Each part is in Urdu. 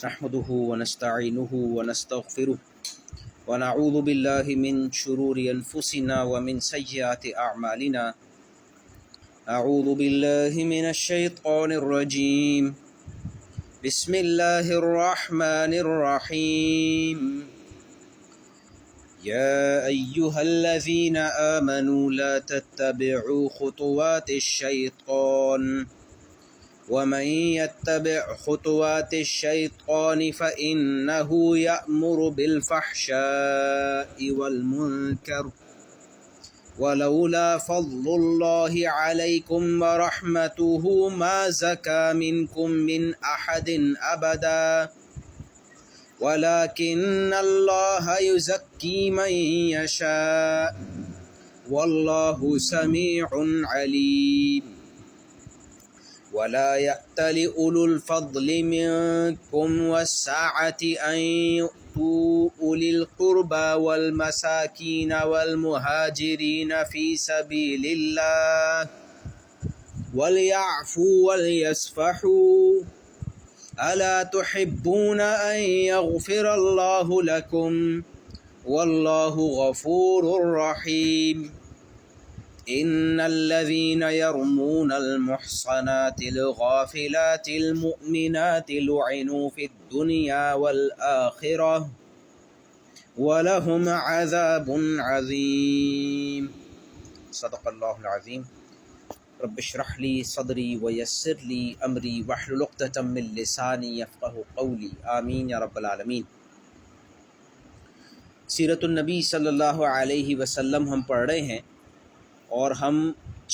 نحمده ونستعينه ونستغفره ونعوذ بالله من شرور أنفسنا ومن سيئات أعمالنا. أعوذ بالله من الشيطان الرجيم. بسم الله الرحمن الرحيم. يا أيها الذين آمنوا لا تتبعوا خطوات الشيطان ومن يتبع خطوات الشيطان فإنه يأمر بالفحشاء والمنكر ولولا فضل الله عليكم ورحمته ما زكى منكم من أحد أبدا ولكن الله يزكي من يشاء والله سميع عليم. ولا يأتل أولو الفضل منكم والسعة أن يؤتوا أولي القربى والمساكين والمهاجرين في سبيل الله وليعفوا وليصفحوا ألا تحبون أن يغفر الله لكم والله غفور رحيم. إن الذين يرمون المحصنات الغافلات المؤمنات لعنوا في الدنيا والآخرة ولهم عذاب عظيم. صدق الله العظيم. رب اشرح لي صدري ويسر لي أمري واحلل عقدة من لساني يفقهوا قولي. آمين یا رب العالمین. سیرت النبی صلی اللہ علیہ وسلم ہم پڑھ رہے ہیں اور ہم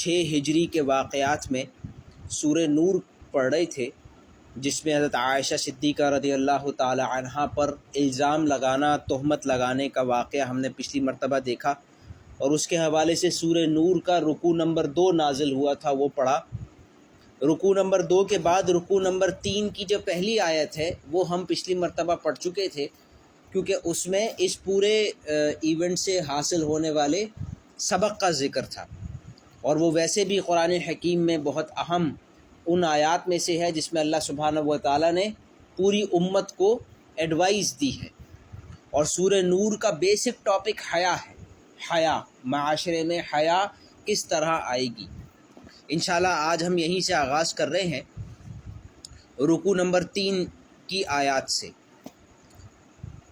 6 ہجری کے واقعات میں سورہ نور پڑھ رہے تھے، جس میں حضرت عائشہ صدیقہ رضی اللہ تعالی عنہا پر الزام لگانا، تہمت لگانے کا واقعہ ہم نے پچھلی مرتبہ دیکھا، اور اس کے حوالے سے سورہ نور کا رکوع نمبر 2 نازل ہوا تھا، وہ پڑھا. رکوع نمبر 2 کے بعد رکوع نمبر 3 کی جو پہلی آیت ہے وہ ہم پچھلی مرتبہ پڑھ چکے تھے، کیونکہ اس میں اس پورے ایونٹ سے حاصل ہونے والے سبق کا ذکر تھا، اور وہ ویسے بھی قرآن حکیم میں بہت اہم ان آیات میں سے ہے جس میں اللہ سبحانہ و تعالیٰ نے پوری امت کو ایڈوائز دی ہے. اور سورہ نور کا بیسک ٹاپک حیا ہے. حیا، معاشرے میں حیا کس طرح آئے گی. انشاءاللہ آج ہم یہیں سے آغاز کر رہے ہیں رکوع نمبر 3 کی آیات سے،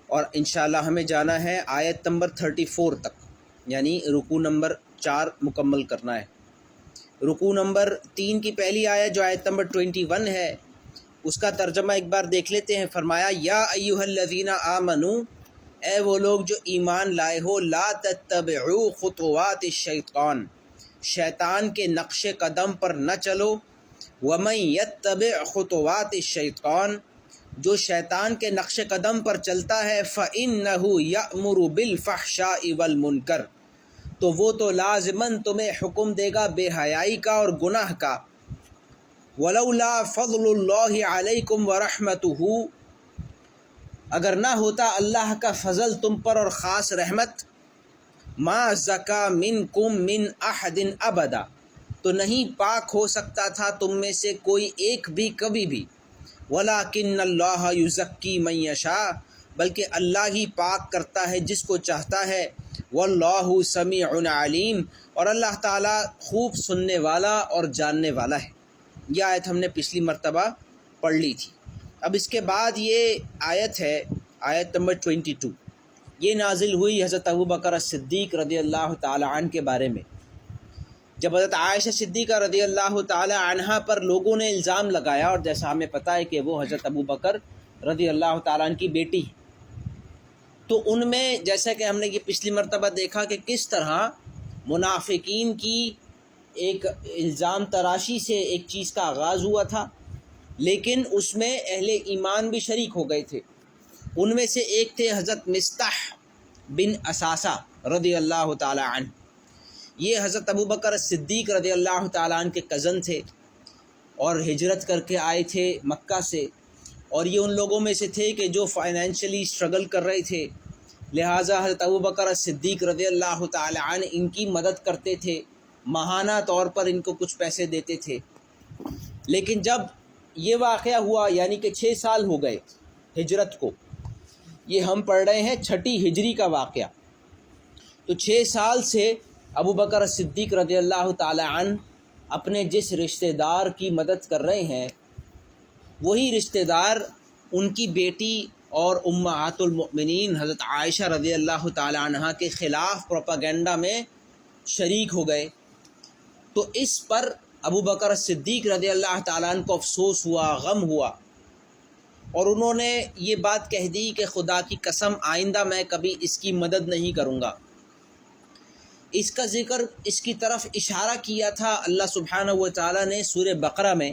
اور انشاءاللہ ہمیں جانا ہے آیت نمبر 34 تک، یعنی رکوع نمبر 4 مکمل کرنا ہے. رکوع نمبر 3 کی پہلی آیت جو آیت نمبر 21 ہے، اس کا ترجمہ ایک بار دیکھ لیتے ہیں. فرمایا یا ایھا الذین آمنو، اے وہ لوگ جو ایمان لائے ہو، لا تتبعوا خطوات الشیطان، شیطان کے نقش قدم پر نہ چلو. ومن یتبع خطوات الشیطان، جو شیطان کے نقش قدم پر چلتا ہے، فإنہ یأمر بالفحشاء والمنکر، تو وہ تو لازماً تمہیں حکم دے گا بے حیائی کا اور گناہ کا. ولولا فضل اللہ علیکم ورحمتہ، اگر نہ ہوتا اللہ کا فضل تم پر اور خاص رحمت، ما زکا منکم من احد ابدا، تو نہیں پاک ہو سکتا تھا تم میں سے کوئی ایک بھی کبھی بھی. ولیکن اللہ یزکی من یشاء، بلکہ اللہ ہی پاک کرتا ہے جس کو چاہتا ہے. واللہ سمیع علیم، اور اللہ تعالیٰ خوب سننے والا اور جاننے والا ہے. یہ آیت ہم نے پچھلی مرتبہ پڑھ لی تھی. اب اس کے بعد یہ آیت ہے آیت نمبر 22. یہ نازل ہوئی حضرت ابوبکر صدیق رضی اللہ تعالی عنہ کے بارے میں. جب حضرت عائشہ صدیقہ رضی اللہ تعالی عنہا پر لوگوں نے الزام لگایا، اور جیسا ہمیں پتہ ہے کہ وہ حضرت ابوبکر رضی اللہ تعالی عنہ کی بیٹی ہے، تو ان میں جیسا کہ ہم نے یہ پچھلی مرتبہ دیکھا کہ کس طرح منافقین کی ایک الزام تراشی سے ایک چیز کا آغاز ہوا تھا، لیکن اس میں اہل ایمان بھی شریک ہو گئے تھے. ان میں سے ایک تھے حضرت مصطح بن اساسہ رضی اللہ تعالی عنہ. یہ حضرت ابوبکر صدیق رضی اللہ تعالی عنہ کے کزن تھے، اور ہجرت کر کے آئے تھے مکہ سے، اور یہ ان لوگوں میں سے تھے کہ جو فائنینشلی اسٹرگل کر رہے تھے، لہٰذا حضرت ابوبکر صدیق رضی اللہ تعالی عنہ ان کی مدد کرتے تھے، ماہانہ طور پر ان کو کچھ پیسے دیتے تھے. لیکن جب یہ واقعہ ہوا، یعنی کہ 6 سال ہو گئے ہجرت کو. یہ ہم پڑھ رہے ہیں 6 ہجری کا واقعہ. تو 6 سال سے ابو بکر صدیق رضی اللہ تعالی عنہ اپنے جس رشتہ دار کی مدد کر رہے ہیں وہی رشتہ دار ان کی بیٹی اور امہات المؤمنین حضرت عائشہ رضی اللہ تعالی عنہ کے خلاف پروپیگنڈا میں شریک ہو گئے. تو اس پر ابو بکر صدیق رضی اللہ تعالیٰ عنہ کو افسوس ہوا، غم ہوا، اور انہوں نے یہ بات کہہ دی کہ خدا کی قسم آئندہ میں کبھی اس کی مدد نہیں کروں گا. اس کا ذکر، اس کی طرف اشارہ کیا تھا اللہ سبحانہ و تعالیٰ نے سورہ بقرہ میں،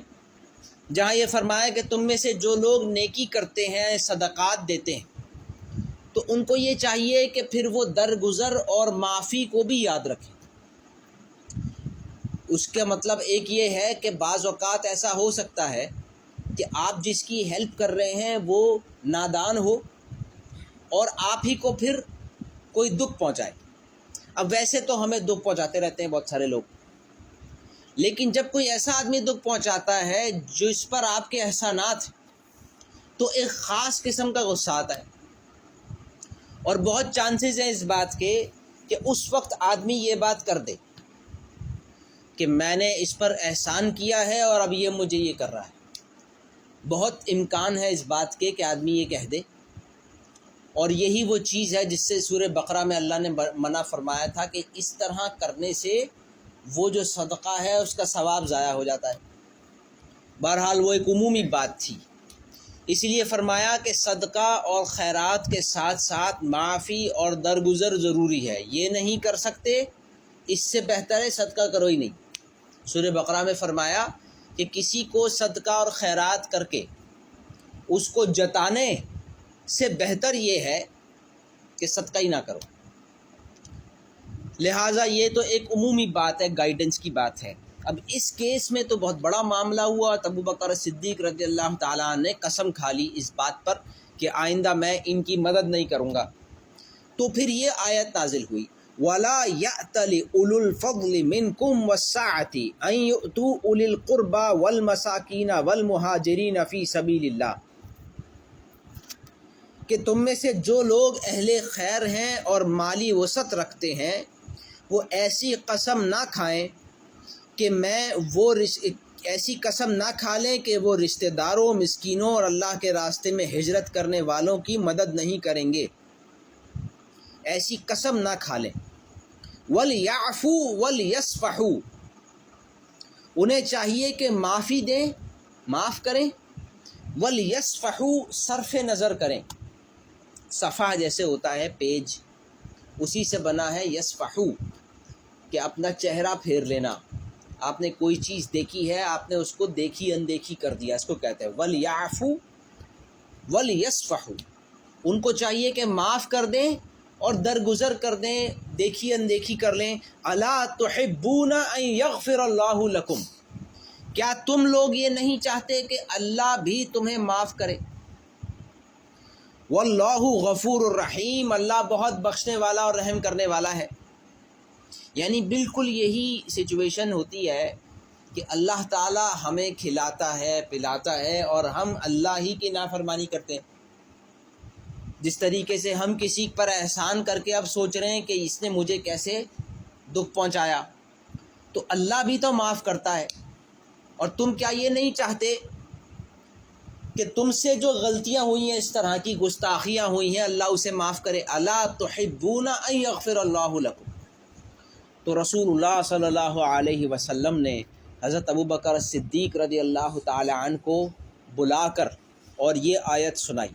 جہاں یہ فرمایا کہ تم میں سے جو لوگ نیکی کرتے ہیں، صدقات دیتے ہیں، تو ان کو یہ چاہیے کہ پھر وہ درگزر اور معافی کو بھی یاد رکھیں. اس کا مطلب ایک یہ ہے کہ بعض اوقات ایسا ہو سکتا ہے کہ آپ جس کی ہیلپ کر رہے ہیں وہ نادان ہو اور آپ ہی کو پھر کوئی دکھ پہنچائے. اب ویسے تو ہمیں دکھ پہنچاتے رہتے ہیں بہت سارے لوگ، لیکن جب کوئی ایسا آدمی دکھ پہنچاتا ہے جس پر آپ کے احسانات ہیں تو ایک خاص قسم کا غصہ آتا ہے. اور بہت چانسز ہیں اس بات کے کہ اس وقت آدمی یہ بات کر دے کہ میں نے اس پر احسان کیا ہے اور اب یہ مجھے یہ کر رہا ہے. بہت امکان ہے اس بات کے کہ آدمی یہ کہہ دے، اور یہی وہ چیز ہے جس سے سورہ بقرہ میں اللہ نے منع فرمایا تھا کہ اس طرح کرنے سے وہ جو صدقہ ہے اس کا ثواب ضائع ہو جاتا ہے. بہرحال وہ ایک عمومی بات تھی، اس لیے فرمایا کہ صدقہ اور خیرات کے ساتھ ساتھ معافی اور درگزر ضروری ہے. یہ نہیں کر سکتے، اس سے بہتر ہے صدقہ کرو ہی نہیں. سورہ بقرہ میں فرمایا کہ کسی کو صدقہ اور خیرات کر کے اس کو جتانے سے بہتر یہ ہے کہ صدقہ ہی نہ کرو. لہٰذا یہ تو ایک عمومی بات ہے، گائیڈنس کی بات ہے. اب اس کیس میں تو بہت بڑا معاملہ ہوا. ابو بکر صدیق رضی اللہ تعالیٰ عنہ نے قسم کھا لی اس بات پر کہ آئندہ میں ان کی مدد نہیں کروں گا. تو پھر یہ آیت نازل ہوئی، وَلَا يَأْتَلِ أُولُو الْفَضْلِ مِنْكُمْ وَالسَّعَةِ أَنْ يُؤْتُوا أُولِي الْقُرْبَى وَالْمَسَاكِينَ وَالْمُهَاجِرِينَ فِي سَبِيلِ اللَّهِ، کہ تم میں سے جو لوگ اہل خیر ہیں اور مالی وسعت رکھتے ہیں وہ ایسی قسم نہ کھائیں کہ ایسی قسم نہ کھا لیں کہ وہ رشتہ داروں، مسکینوں اور اللہ کے راستے میں ہجرت کرنے والوں کی مدد نہیں کریں گے. ایسی قسم نہ کھا لیں. وَلْيَعْفُوا وَلْيَصْفَحُوا، انہیں چاہیے کہ معافی دیں، معاف کریں. وَلْيَصْفَحُوا، صرف نظر کریں. صفحہ جیسے ہوتا ہے پیج، اسی سے بنا ہے یصفحو، کہ اپنا چہرہ پھیر لینا. آپ نے کوئی چیز دیکھی ہے، آپ نے اس کو دیکھی اندیکھی کر دیا، اس کو کہتے ہیں وَلْيَعْفُوا وَلْيَصْفَحُوا. ان کو چاہیے کہ معاف کر دیں اور درگزر کر دیں، دیکھی اندیکھی کر لیں. أَلَا تُحِبُّونَ أَن يَغْفِرَ اللَّهُ لَكُمْ، کیا تم لوگ یہ نہیں چاہتے کہ اللہ بھی تمہیں معاف کرے؟ وَاللَّهُ غَفُورٌ الرحیم، اللہ بہت بخشنے والا اور رحم کرنے والا ہے. یعنی بالکل یہی سچویشن ہوتی ہے کہ اللہ تعالی ہمیں کھلاتا ہے، پلاتا ہے، اور ہم اللہ ہی کی نافرمانی کرتے ہیں. جس طریقے سے ہم کسی پر احسان کر کے اب سوچ رہے ہیں کہ اس نے مجھے کیسے دکھ پہنچایا، تو اللہ بھی تو معاف کرتا ہے. اور تم کیا یہ نہیں چاہتے کہ تم سے جو غلطیاں ہوئی ہیں، اس طرح کی گستاخیاں ہوئی ہیں، اللہ اسے معاف کرے؟ الا تحبون ان یغفر اللہ لکم. تو رسول اللہ صلی اللہ علیہ وسلم نے حضرت ابو بکر صدیق رضی اللہ تعالی عنہ کو بلا کر اور یہ آیت سنائی،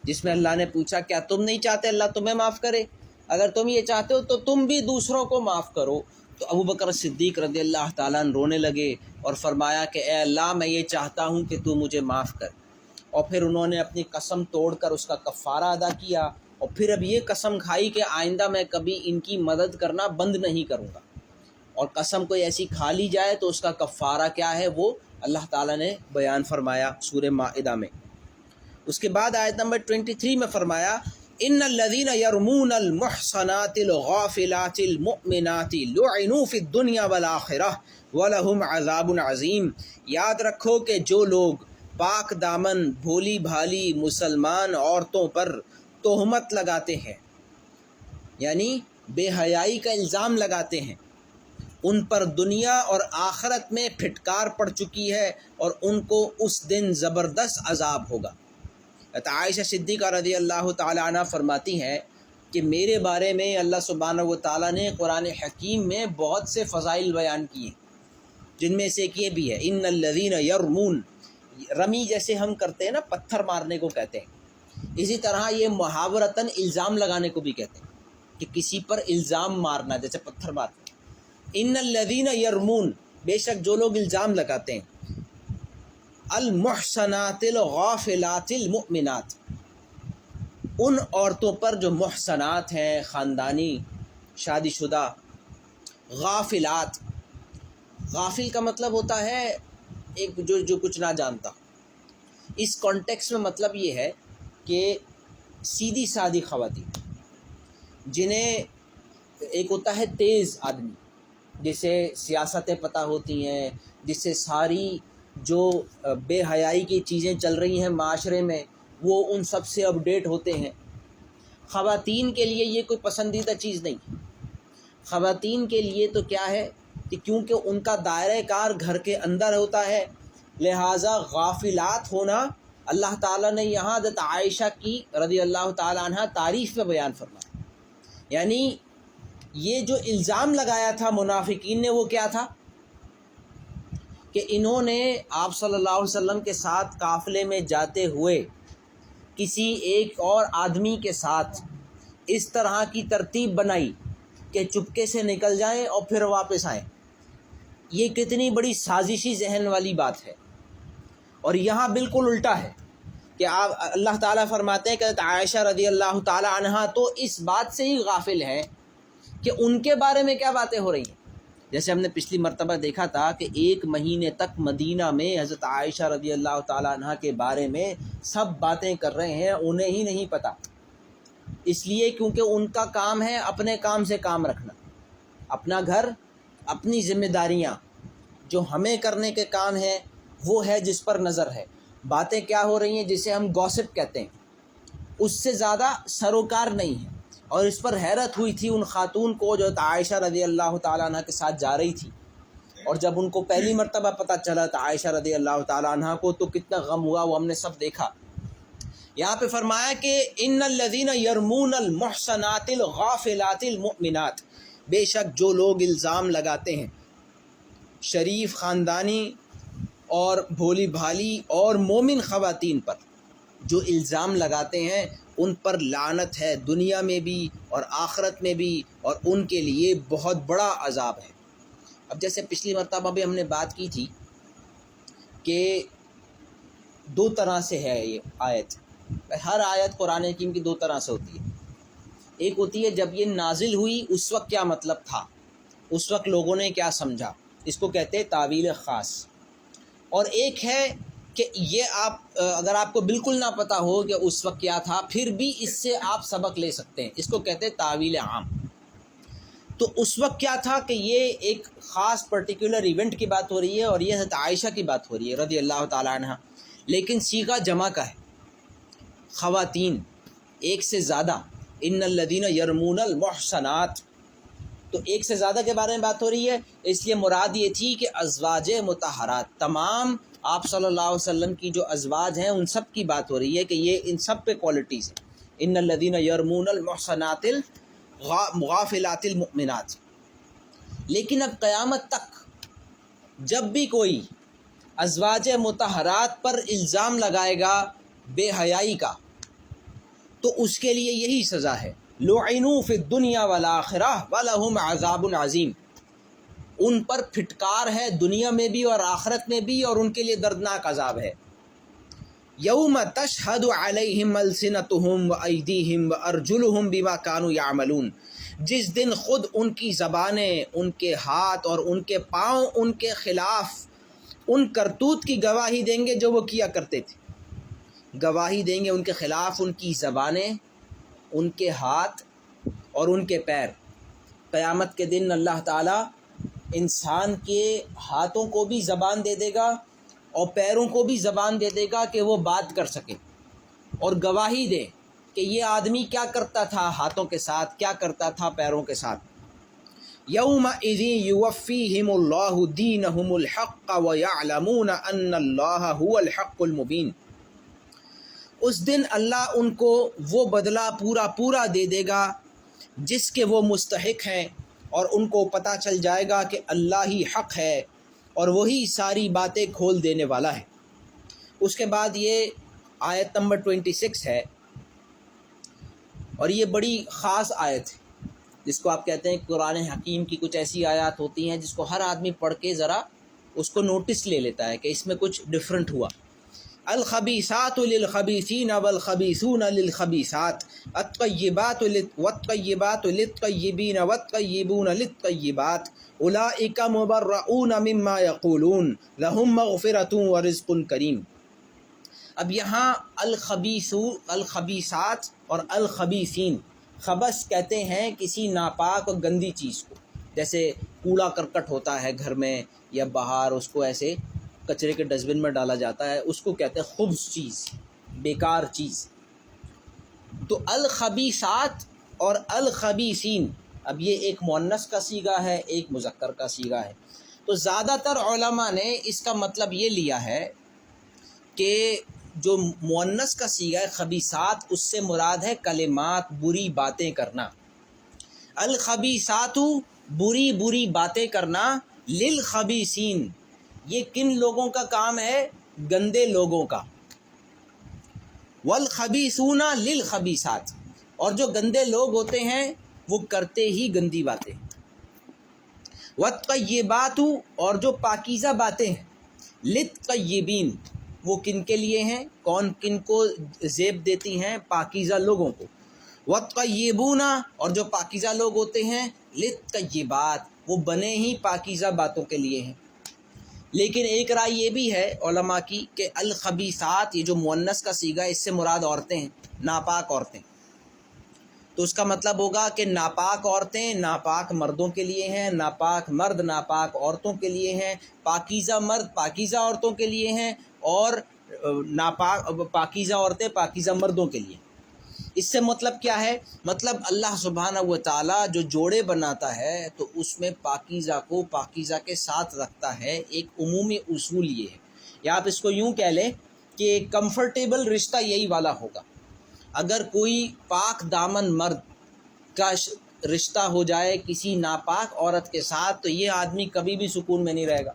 جس میں اللہ نے پوچھا کیا تم نہیں چاہتے اللہ تمہیں معاف کرے؟ اگر تم یہ چاہتے ہو تو تم بھی دوسروں کو معاف کرو. تو ابو بکر صدیق رضی اللہ تعالیٰ عنہ رونے لگے اور فرمایا کہ اے اللہ، میں یہ چاہتا ہوں کہ تو مجھے معاف کر. اور پھر انہوں نے اپنی قسم توڑ کر اس کا کفارہ ادا کیا، اور پھر اب یہ قسم کھائی کہ آئندہ میں کبھی ان کی مدد کرنا بند نہیں کروں گا. اور قسم کوئی ایسی کھا لی جائے تو اس کا کفارہ کیا ہے وہ اللہ تعالیٰ نے بیان فرمایا سورہ مائدہ میں. اس کے بعد آیت نمبر 23 میں فرمایا ان الذين يرمون المحصنات الغافلات المؤمنات لعنوا في الدنيا والآخرة ولهم عذاب عظیم. یاد رکھو کہ جو لوگ پاک دامن بھولی بھالی مسلمان عورتوں پر تہمت لگاتے ہیں، یعنی بے حیائی کا الزام لگاتے ہیں، ان پر دنیا اور آخرت میں پھٹکار پڑ چکی ہے اور ان کو اس دن زبردست عذاب ہوگا۔ عائشہ صدیقہ رضی اللہ تعالی عنہ فرماتی ہیں کہ میرے بارے میں اللہ سبحانہ و تعالیٰ نے قرآن حکیم میں بہت سے فضائل بیان کیے، جن میں سے ایک یہ بھی ہے، ان الذین یرمون، رمی جیسے ہم کرتے ہیں نا، پتھر مارنے کو کہتے ہیں، اسی طرح یہ محاورتاً الزام لگانے کو بھی کہتے ہیں کہ کسی پر الزام مارنا، جیسے پتھر مارنا۔ ان الذین یرمون، بے شک جو لوگ الزام لگاتے ہیں، المحصنات الغافلات المؤمنات، ان عورتوں پر جو محصنات ہیں، خاندانی شادی شدہ، غافلات، غافل کا مطلب ہوتا ہے ایک جو کچھ نہ جانتا۔ اس کانٹیکس میں مطلب یہ ہے کہ سیدھی سادی خواتین، جنہیں ایک ہوتا ہے تیز آدمی، جسے سیاستیں پتہ ہوتی ہیں، جس سے ساری جو بے حیائی کی چیزیں چل رہی ہیں معاشرے میں وہ ان سب سے اپڈیٹ ہوتے ہیں۔ خواتین کے لیے یہ کوئی پسندیدہ چیز نہیں۔ خواتین کے لیے تو کیا ہے کہ کیونکہ ان کا دائرہ کار گھر کے اندر ہوتا ہے، لہٰذا غافلات ہونا اللہ تعالیٰ نے یہاں حضرت عائشہ کی رضی اللہ تعالیٰ عنہ تعریف میں بیان فرمایا۔ یعنی یہ جو الزام لگایا تھا منافقین نے وہ کیا تھا کہ انہوں نے آپ صلی اللہ علیہ وسلم کے ساتھ قافلے میں جاتے ہوئے کسی ایک اور آدمی کے ساتھ اس طرح کی ترتیب بنائی کہ چپکے سے نکل جائیں اور پھر واپس آئیں۔ یہ کتنی بڑی سازشی ذہن والی بات ہے، اور یہاں بالکل الٹا ہے کہ آپ اللہ تعالیٰ فرماتے ہیں کہ عائشہ رضی اللہ تعالیٰ عنہا تو اس بات سے ہی غافل ہیں کہ ان کے بارے میں کیا باتیں ہو رہی ہیں۔ جیسے ہم نے پچھلی مرتبہ دیکھا تھا کہ 1 مہینے تک مدینہ میں حضرت عائشہ رضی اللہ تعالیٰ عنہ کے بارے میں سب باتیں کر رہے ہیں، انہیں ہی نہیں پتہ، اس لیے کیونکہ ان کا کام ہے اپنے کام سے کام رکھنا، اپنا گھر، اپنی ذمہ داریاں جو ہمیں کرنے کے کام ہیں وہ ہے جس پر نظر ہے۔ باتیں کیا ہو رہی ہیں جسے ہم گوسپ کہتے ہیں، اس سے زیادہ سروکار نہیں ہے۔ اور اس پر حیرت ہوئی تھی ان خاتون کو جو عائشہ رضی اللہ تعالیٰ عنہ کے ساتھ جا رہی تھی، اور جب ان کو پہلی مرتبہ پتہ چلا تو عائشہ رضی اللہ تعالیٰ عنہ کو تو کتنا غم ہوا، وہ ہم نے سب دیکھا۔ یہاں پہ فرمایا کہ ان الذین یرمون المحصنات الغافلات المؤمنات، بے شک جو لوگ الزام لگاتے ہیں شریف خاندانی اور بھولی بھالی اور مومن خواتین پر، جو الزام لگاتے ہیں ان پر لعنت ہے دنیا میں بھی اور آخرت میں بھی، اور ان کے لیے بہت بڑا عذاب ہے۔ اب جیسے پچھلی مرتبہ بھی ہم نے بات کی تھی کہ 2 طرح سے ہے یہ آیت، ہر آیت قرآن حکیم کی 2 طرح سے ہوتی ہے۔ ایک ہوتی ہے جب یہ نازل ہوئی اس وقت کیا مطلب تھا، اس وقت لوگوں نے کیا سمجھا، اس کو کہتے ہیں تعویل خاص۔ اور ایک ہے کہ یہ اگر آپ کو بالکل نہ پتہ ہو کہ اس وقت کیا تھا پھر بھی اس سے آپ سبق لے سکتے ہیں، اس کو کہتے ہیں تعویل عام۔ تو اس وقت کیا تھا کہ یہ ایک خاص پرٹیکولر ایونٹ کی بات ہو رہی ہے اور یہ حضرت عائشہ کی بات ہو رہی ہے رضی اللہ تعالیٰ عنہ، لیکن صیغہ جمع کا ہے، خواتین ایک سے زیادہ، ان الذین یرمون المحصنات، تو ایک سے زیادہ کے بارے میں بات ہو رہی ہے، اس لیے مراد یہ تھی کہ ازواج مطہرات، تمام آپ صلی اللہ علیہ وسلم کی جو ازواج ہیں ان سب کی بات ہو رہی ہے کہ یہ ان سب پہ کوالٹیز ہیں، ان الذین یرمون المحصنات الغافلات المؤمنات۔ لیکن اب قیامت تک جب بھی کوئی ازواج مطہرات پر الزام لگائے گا بے حیائی کا تو اس کے لیے یہی سزا ہے، لعنوا فی الدنیا والآخرہ ولہم عذاب عظیم، ان پر پھٹکار ہے دنیا میں بھی اور آخرت میں بھی، اور ان کے لیے دردناک عذاب ہے۔ یوم تشہد علیہم السنتہم وایدیہم وارجلہم بما کانوا یعملون، جس دن خود ان کی زبانیں، ان کے ہاتھ اور ان کے پاؤں ان کے خلاف ان کرتوت کی گواہی دیں گے جو وہ کیا کرتے تھے، گواہی دیں گے ان کے خلاف ان کی زبانیں، ان کے ہاتھ اور ان کے پیر۔ قیامت کے دن اللہ تعالیٰ انسان کے ہاتھوں کو بھی زبان دے دے گا اور پیروں کو بھی زبان دے دے گا کہ وہ بات کر سکے اور گواہی دے کہ یہ آدمی کیا کرتا تھا ہاتھوں کے ساتھ، کیا کرتا تھا پیروں کے ساتھ۔ یومئذ یوفیہم اللہ دینہم الحق ویعلمون ان اللہ هو الحق المبین۔ اس دن اللہ ان کو وہ بدلہ پورا دے دے گا جس کے وہ مستحق ہیں، اور ان کو پتہ چل جائے گا کہ اللہ ہی حق ہے اور وہی ساری باتیں کھول دینے والا ہے۔ اس کے بعد یہ آیت نمبر 26 ہے، اور یہ بڑی خاص آیت ہے جس کو آپ کہتے ہیں قرآن حکیم کی کچھ ایسی آیات ہوتی ہیں جس کو ہر آدمی پڑھ کے ذرا اس کو نوٹس لے لیتا ہے کہ اس میں کچھ ڈفرنٹ ہوا۔ الخبیثات للخبیثین والخبیثون للخبیثات الطیبات والطیبات للطیبین والطیبون للطیبات اولئک مبرؤون مما یقولون لہم مغفرۃ ورزق کریم۔ اب یہاں الخبیثات اور الخبیثین، خبث کہتے ہیں کسی ناپاک اور گندی چیز کو، جیسے کوڑا کرکٹ ہوتا ہے گھر میں یا باہر، اس کو ایسے کچرے کے ڈسٹ بن میں ڈالا جاتا ہے، اس کو کہتے ہیں خبث چیز، بیکار چیز۔ تو الخبیثات اور الخبیثین، اب یہ ایک مؤنث کا صیغہ ہے، ایک مذکر کا صیغہ ہے، تو زیادہ تر علماء نے اس کا مطلب یہ لیا ہے کہ جو مؤنث کا صیغہ ہے خبیثات، اس سے مراد ہے کلمات، بری باتیں کرنا۔ الخبیثات بری باتیں کرنا، للخبیثین یہ کن لوگوں کا کام ہے؟ گندے لوگوں کا۔ والخبیثون للخبیثات، اور جو گندے لوگ ہوتے ہیں وہ کرتے ہی گندی باتیں۔ والطیبات، اور جو پاکیزہ باتیں ہیں، للطیبین وہ کن کے لیے ہیں؟ کون کن کو زیب دیتی ہیں؟ پاکیزہ لوگوں کو۔ والطیبون، اور جو پاکیزہ لوگ ہوتے ہیں، للطیبات وہ بنے ہی پاکیزہ باتوں کے لیے ہیں۔ لیکن ایک رائے یہ بھی ہے علماء کی کہ الخبیثات یہ جو مؤنث کا صیغہ ہے اس سے مراد عورتیں ہیں، ناپاک عورتیں۔ تو اس کا مطلب ہوگا کہ ناپاک عورتیں ناپاک مردوں کے لیے ہیں، ناپاک مرد ناپاک عورتوں کے لیے ہیں، پاکیزہ مرد پاکیزہ عورتوں کے لیے ہیں، اور پاکیزہ عورتیں پاکیزہ مردوں کے لیے۔ اس سے مطلب کیا ہے؟ مطلب اللہ سبحانہ و تعالیٰ جو جوڑے بناتا ہے تو اس میں پاکیزہ کو پاکیزہ کے ساتھ رکھتا ہے۔ ایک عمومی اصول یہ ہے، یا آپ اس کو یوں کہہ لیں کہ کمفرٹیبل رشتہ یہی والا ہوگا۔ اگر کوئی پاک دامن مرد کا رشتہ ہو جائے کسی ناپاک عورت کے ساتھ تو یہ آدمی کبھی بھی سکون میں نہیں رہے گا،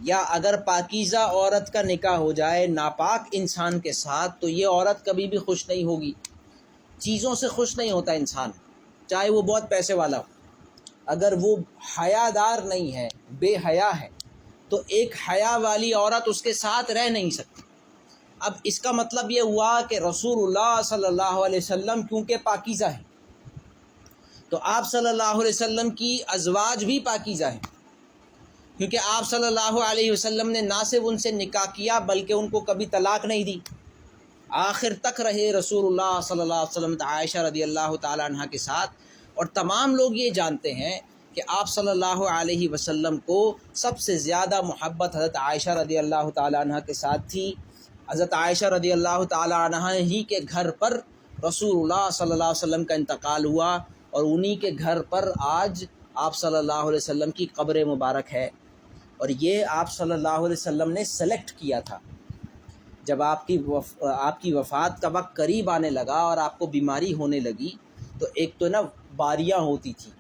یا اگر پاکیزہ عورت کا نکاح ہو جائے ناپاک انسان کے ساتھ تو یہ عورت کبھی بھی خوش نہیں ہوگی۔ چیزوں سے خوش نہیں ہوتا انسان، چاہے وہ بہت پیسے والا ہو، اگر وہ حیا دار نہیں ہے، بے حیا ہے، تو ایک حیا والی عورت اس کے ساتھ رہ نہیں سکتی۔ اب اس کا مطلب یہ ہوا کہ رسول اللہ صلی اللہ علیہ وسلم کیونکہ پاکیزہ ہیں تو آپ صلی اللہ علیہ وسلم کی ازواج بھی پاکیزہ ہیں، کیونکہ آپ صلی اللہ علیہ وسلم نے نہ صرف ان سے نکاح کیا بلکہ ان کو کبھی طلاق نہیں دی، آخر تک رہے رسول اللہ صلی اللہ علیہ وسلم عائشہ رضی اللہ تعالی عنہ کے ساتھ۔ اور تمام لوگ یہ جانتے ہیں کہ آپ صلی اللہ علیہ وسلم کو سب سے زیادہ محبت حضرت عائشہ رضی اللہ تعالی عنہ کے ساتھ تھی۔ حضرت عائشہ رضی اللہ تعالی عنہ ہی کے گھر پر رسول اللہ صلی اللہ علیہ وسلم کا انتقال ہوا، اور انہی کے گھر پر آج آپ صلی اللہ علیہ وسلم کی قبر مبارک ہے۔ اور یہ آپ صلی اللہ علیہ وسلم نے سلیکٹ کیا تھا۔ جب آپ کی وفات کا وقت قریب آنے لگا اور آپ کو بیماری ہونے لگی تو ایک تو نا باریاں ہوتی تھی،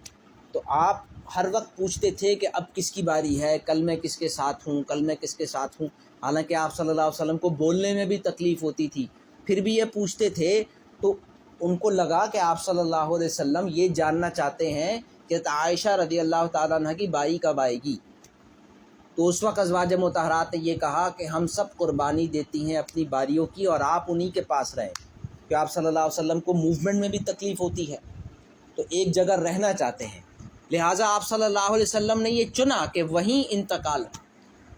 تو آپ ہر وقت پوچھتے تھے کہ اب کس کی باری ہے، کل میں کس کے ساتھ ہوں، کل میں کس کے ساتھ ہوں۔ حالانکہ آپ صلی اللہ علیہ وسلم کو بولنے میں بھی تکلیف ہوتی تھی، پھر بھی یہ پوچھتے تھے۔ تو ان کو لگا کہ آپ صلی اللہ علیہ وسلم یہ جاننا چاہتے ہیں کہ عائشہ رضی اللہ تعالیٰ عنہ کی باری کب آئے گی۔ تو اس وقت ازواج مطہرات نے یہ کہا کہ ہم سب قربانی دیتی ہیں اپنی باریوں کی، اور آپ انہی کے پاس رہیں، کہ آپ صلی اللہ علیہ وسلم کو موومنٹ میں بھی تکلیف ہوتی ہے تو ایک جگہ رہنا چاہتے ہیں، لہٰذا آپ صلی اللہ علیہ وسلم نے یہ چنا کہ وہیں انتقال۔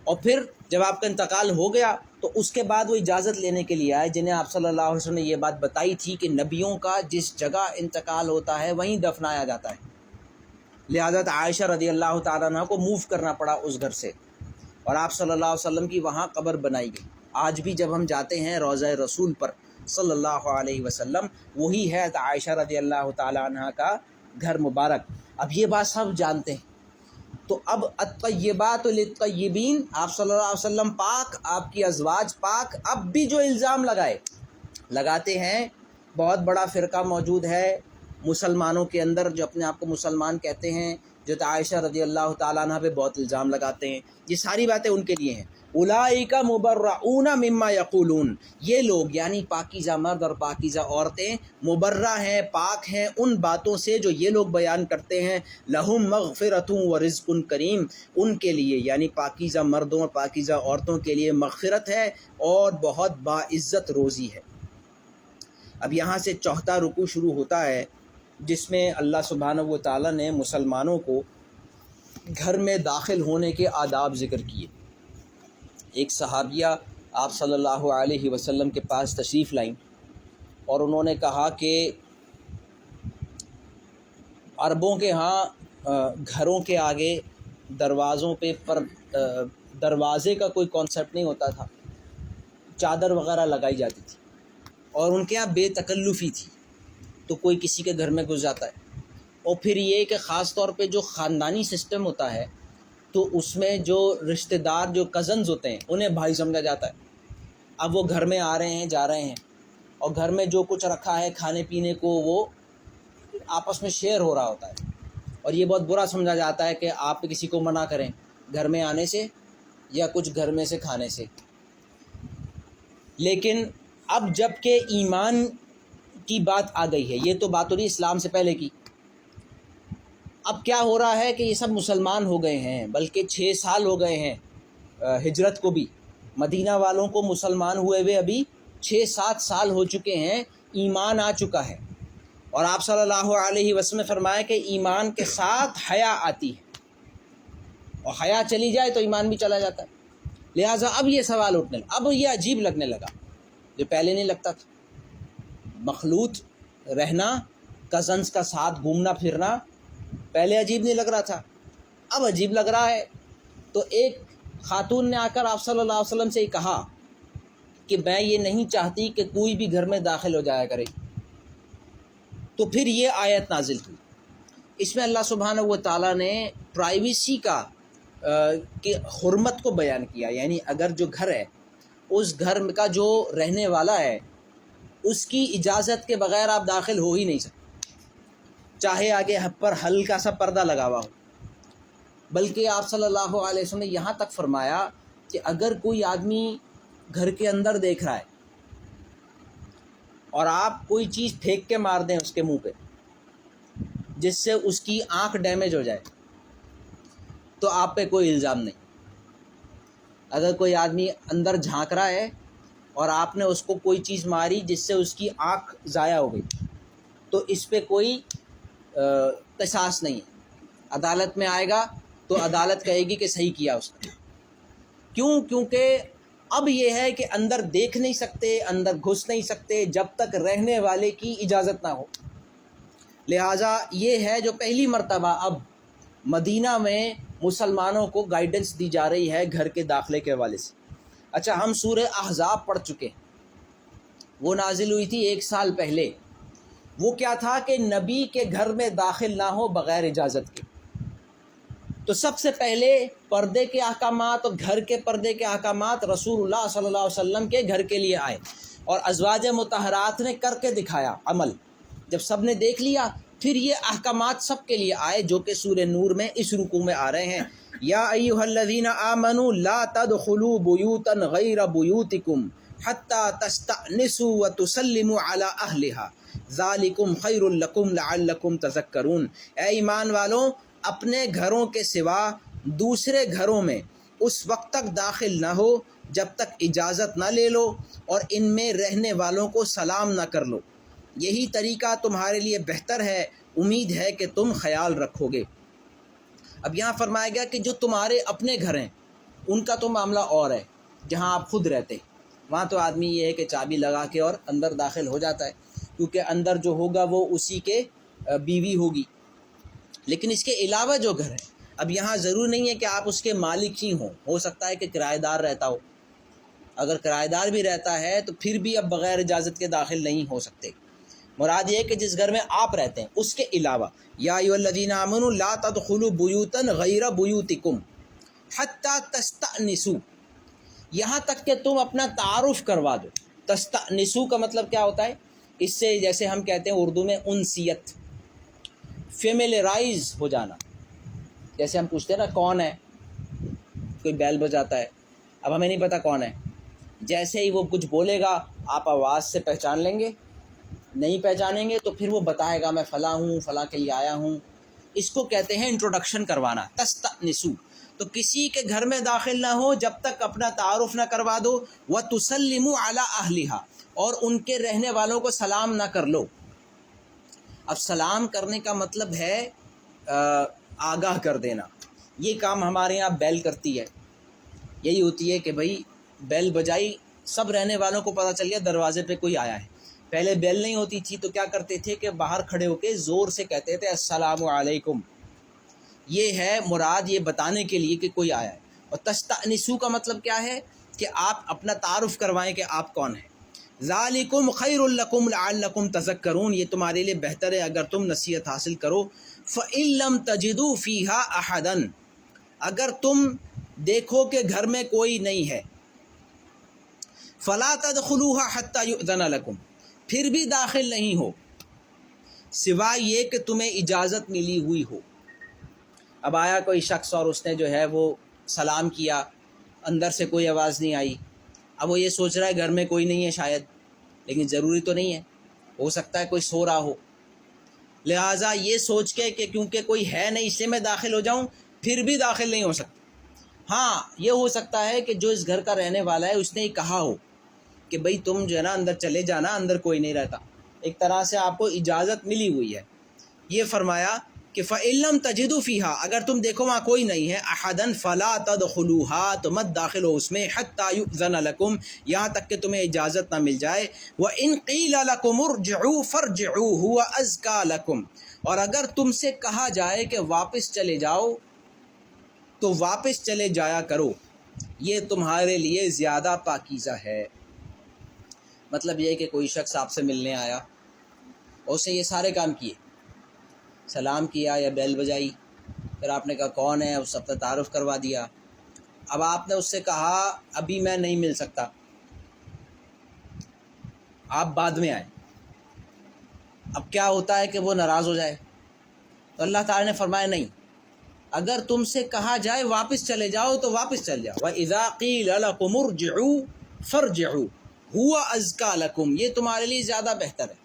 اور پھر جب آپ کا انتقال ہو گیا تو اس کے بعد وہ اجازت لینے کے لیے آئے، جنہیں آپ صلی اللہ علیہ وسلم نے یہ بات بتائی تھی کہ نبیوں کا جس جگہ انتقال ہوتا ہے وہیں دفنایا جاتا ہے، لہٰذا عائشہ رضی اللہ تعالیٰ عنہ کو موو کرنا پڑا اس گھر سے۔ اور آپ صلی اللہ علیہ وسلم کی وہاں قبر بنائی گئی۔ آج بھی جب ہم جاتے ہیں روضہ رسول پر صلی اللہ علیہ وسلم، وہی ہے عائشہ رضی اللہ تعالی عنہ کا گھر مبارک۔ اب یہ بات سب جانتے ہیں، تو اب الطیبات للطیبین، آپ صلی اللہ علیہ وسلم پاک، آپ کی ازواج پاک، اب بھی جو الزام لگاتے ہیں، بہت بڑا فرقہ موجود ہے مسلمانوں کے اندر جو اپنے آپ کو مسلمان کہتے ہیں، جو عائشہ رضی اللہ تعالیٰ عنہ پہ بہت الزام لگاتے ہیں۔ یہ ساری باتیں ان کے لیے ہیں۔ اولئک مبرؤون مما یقولون، یہ لوگ یعنی پاکیزہ مرد اور پاکیزہ عورتیں مبرہ ہیں، پاک ہیں ان باتوں سے جو یہ لوگ بیان کرتے ہیں۔ لہم مغفرۃ و رزق کریم، ان کے لیے یعنی پاکیزہ مردوں اور پاکیزہ عورتوں کے لیے مغفرت ہے اور بہت باعزت روزی ہے۔ اب یہاں سے چوتھا رکوع شروع ہوتا ہے، جس میں اللہ سبحانہ و تعالیٰ نے مسلمانوں کو گھر میں داخل ہونے کے آداب ذکر کیے۔ ایک صحابیہ آپ صلی اللہ علیہ وسلم کے پاس تشریف لائیں اور انہوں نے کہا کہ عربوں کے ہاں گھروں کے آگے دروازوں پہ دروازے کا کوئی کانسیپٹ نہیں ہوتا تھا، چادر وغیرہ لگائی جاتی تھی، اور ان کے یہاں بے تکلفی تھی، تو کوئی کسی کے گھر میں گھس جاتا ہے۔ اور پھر یہ کہ خاص طور پہ جو خاندانی سسٹم ہوتا ہے، تو اس میں جو رشتہ دار جو کزنز ہوتے ہیں انہیں بھائی سمجھا جاتا ہے۔ اب وہ گھر میں آ رہے ہیں جا رہے ہیں، اور گھر میں جو کچھ رکھا ہے کھانے پینے کو وہ آپس میں شیئر ہو رہا ہوتا ہے، اور یہ بہت برا سمجھا جاتا ہے کہ آپ کسی کو منع کریں گھر میں آنے سے یا کچھ گھر میں سے کھانے سے۔ لیکن اب جب کہ ایمان کی بات آ گئی ہے، یہ تو بات ہو رہی اسلام سے پہلے کی، اب کیا ہو رہا ہے کہ یہ سب مسلمان ہو گئے ہیں، بلکہ 6 سال ہو گئے ہیں ہجرت کو بھی، مدینہ والوں کو مسلمان ہوئے ہوئے ابھی 6-7 سال ہو چکے ہیں، ایمان آ چکا ہے۔ اور آپ صلی اللہ علیہ وسلم نے فرمایا کہ ایمان کے ساتھ حیا آتی ہے، اور حیا چلی جائے تو ایمان بھی چلا جاتا ہے۔ لہٰذا اب یہ سوال اٹھنے لگا، اب یہ عجیب لگنے لگا جو پہلے نہیں لگتا تھا۔ مخلوط رہنا، کزنز کا ساتھ گھومنا پھرنا پہلے عجیب نہیں لگ رہا تھا، اب عجیب لگ رہا ہے۔ تو ایک خاتون نے آ کر آپ صلی اللہ علیہ وسلم سے کہا کہ میں یہ نہیں چاہتی کہ کوئی بھی گھر میں داخل ہو جایا کرے۔ تو پھر یہ آیت نازل ہوئی، اس میں اللہ سبحانہ و تعالیٰ نے پرائیویسی کی حرمت کو بیان کیا، یعنی اگر جو گھر ہے اس گھر کا جو رہنے والا ہے اس کی اجازت کے بغیر آپ داخل ہو ہی نہیں سکتے، چاہے آگے پر ہلکا سا پردہ لگا ہوا ہو۔ بلکہ آپ صلی اللہ علیہ وسلم نے یہاں تک فرمایا کہ اگر کوئی آدمی گھر کے اندر دیکھ رہا ہے اور آپ کوئی چیز پھینک کے مار دیں اس کے منہ پہ جس سے اس کی آنکھ ڈیمیج ہو جائے، تو آپ پہ کوئی الزام نہیں۔ اگر کوئی آدمی اندر جھانک رہا ہے اور آپ نے اس کو کوئی چیز ماری جس سے اس کی آنکھ ضائع ہو گئی، تو اس پہ کوئی قصاص نہیں ہے۔ عدالت میں آئے گا تو عدالت کہے گی کہ صحیح کیا اس نے۔ کیونکہ اب یہ ہے کہ اندر دیکھ نہیں سکتے، اندر گھس نہیں سکتے جب تک رہنے والے کی اجازت نہ ہو۔ لہٰذا یہ ہے جو پہلی مرتبہ اب مدینہ میں مسلمانوں کو گائیڈنس دی جا رہی ہے گھر کے داخلے کے حوالے سے۔ اچھا، ہم سورہ احزاب پڑھ چکے ہیں، وہ نازل ہوئی تھی 1 سال پہلے۔ وہ کیا تھا کہ نبی کے گھر میں داخل نہ ہو بغیر اجازت کے۔ تو سب سے پہلے پردے کے احکامات اور گھر کے پردے کے احکامات رسول اللہ صلی اللہ علیہ وسلم کے گھر کے لیے آئے، اور ازواج مطہرات نے کر کے دکھایا عمل۔ جب سب نے دیکھ لیا پھر یہ احکامات سب کے لیے آئے، جو کہ سورہ نور میں اس رکوع میں آ رہے ہیں۔ یا ایھا الذین آمنوا لا تدخلوا بیوتا غیر بیوتکم حتی تستأنسوا وتسلموا علی اہلہا ذالکم خیر لکم لعلکم تذکرون۔ اے ایمان والوں، اپنے گھروں کے سوا دوسرے گھروں میں اس وقت تک داخل نہ ہو جب تک اجازت نہ لے لو، اور ان میں رہنے والوں کو سلام نہ کر لو، یہی طریقہ تمہارے لیے بہتر ہے، امید ہے کہ تم خیال رکھو گے۔ اب یہاں فرمایا گیا کہ جو تمہارے اپنے گھر ہیں ان کا تو معاملہ اور ہے، جہاں آپ خود رہتے، وہاں تو آدمی یہ ہے کہ چابی لگا کے اور اندر داخل ہو جاتا ہے، کیونکہ اندر جو ہوگا وہ اسی کے بیوی ہوگی۔ لیکن اس کے علاوہ جو گھر ہیں، اب یہاں ضرور نہیں ہے کہ آپ اس کے مالک ہی ہوں، ہو سکتا ہے کہ کرایہ دار رہتا ہو، اگر کرایہ دار بھی رہتا ہے تو پھر بھی اب بغیر اجازت کے داخل نہیں ہو سکتے۔ مراد یہ ہے کہ جس گھر میں آپ رہتے ہیں اس کے علاوہ، یا ایھا الذین آمنوا لا تدخلوا بیوتا غیر بیوتکم حتی تستأنسوا، یہاں تک کہ تم اپنا تعارف کروا دو۔ تستأنسوا کا مطلب کیا ہوتا ہے؟ اس سے جیسے ہم کہتے ہیں اردو میں انسیت، فیملیرائز ہو جانا۔ جیسے ہم پوچھتے ہیں نا کون ہے، کوئی بیل بجاتا ہے، اب ہمیں نہیں پتہ کون ہے، جیسے ہی وہ کچھ بولے گا آپ آواز سے پہچان لیں گے، نہیں پہچانیں گے تو پھر وہ بتائے گا میں فلاں ہوں، فلاں کے لیے آیا ہوں۔ اس کو کہتے ہیں انٹروڈکشن کروانا، تستأنسوا۔ تو کسی کے گھر میں داخل نہ ہو جب تک اپنا تعارف نہ کروا دو، وَتُسَلِّمُوا عَلَىٰ أَهْلِهَا، اور ان کے رہنے والوں کو سلام نہ کر لو۔ اب سلام کرنے کا مطلب ہے آگاہ کر دینا۔ یہ کام ہمارے یہاں بیل کرتی ہے، یہی ہوتی ہے کہ بھائی بیل بجائی، سب رہنے والوں کو پتہ چل گیا دروازے پہ کوئی آیا ہے۔ پہلے بیل نہیں ہوتی تھی تو کیا کرتے تھے کہ باہر کھڑے ہو کے زور سے کہتے تھے السلام علیکم، یہ ہے مراد یہ بتانے کے لیے کہ کوئی آیا ہے۔ اور تستأنسوا کا مطلب کیا ہے کہ آپ اپنا تعارف کروائیں کہ آپ کون ہیں۔ ذالکم خیر لکم لعلکم تذکرون، یہ تمہارے لیے بہتر ہے اگر تم نصیحت حاصل کرو۔ فإن لم تجدوا فیہا احدا، اگر تم دیکھو کہ گھر میں کوئی نہیں ہے، فلا تدخلوها حتی یؤذن لکم، پھر بھی داخل نہیں ہو سوائے یہ کہ تمہیں اجازت ملی ہوئی ہو۔ اب آیا کوئی شخص اور اس نے جو ہے وہ سلام کیا، اندر سے کوئی آواز نہیں آئی، اب وہ یہ سوچ رہا ہے گھر میں کوئی نہیں ہے شاید، لیکن ضروری تو نہیں ہے، ہو سکتا ہے کوئی سو رہا ہو، لہٰذا یہ سوچ کے کہ کیونکہ کوئی ہے نہیں اس لیے میں داخل ہو جاؤں، پھر بھی داخل نہیں ہو سکتا۔ ہاں یہ ہو سکتا ہے کہ جو اس گھر کا رہنے والا ہے اس نے یہ کہا ہو کہ بھئی تم جو ہے نا اندر چلے جانا، اندر کوئی نہیں رہتا، ایک طرح سے آپ کو اجازت ملی ہوئی ہے۔ یہ فرمایا کہ فَإِن لَّمْ تَجِدُوا فِيهَا، اگر تم دیکھو وہاں کوئی نہیں ہے، أَحَدًا فَلَا تَدْخُلُوهَا، تو مت داخل ہو اس میں، حَتَّى يُؤْذَنَ لَكُمْ، یہاں تک کہ تمہیں اجازت نہ مل جائے۔ وَإِن قِيلَ لَكُمُ ارْجِعُوا فَارْجِعُوا هُوَ أَزْكَىٰ لَكُمْ، اور اگر تم سے کہا جائے کہ واپس چلے جاؤ تو واپس چلے جایا کرو، یہ تمہارے لیے زیادہ پاکیزہ ہے۔ مطلب یہ کہ کوئی شخص آپ سے ملنے آیا اور اس نے یہ سارے کام کیے، سلام کیا یا بیل بجائی، پھر آپ نے کہا کون ہے، اس اپنا تعارف کروا دیا، اب آپ نے اس سے کہا ابھی میں نہیں مل سکتا، آپ بعد میں آئیں، اب کیا ہوتا ہے کہ وہ ناراض ہو جائے، تو اللہ تعالیٰ نے فرمایا نہیں، اگر تم سے کہا جائے واپس چلے جاؤ تو واپس چل جاؤ۔ وَإِذَا قِيلَ لَكُمُ ارْجِعُوا فَارْجِعُوا هُوَ أَزْكَىٰ لَكُمْ، یہ تمہارے لیے زیادہ بہتر ہے۔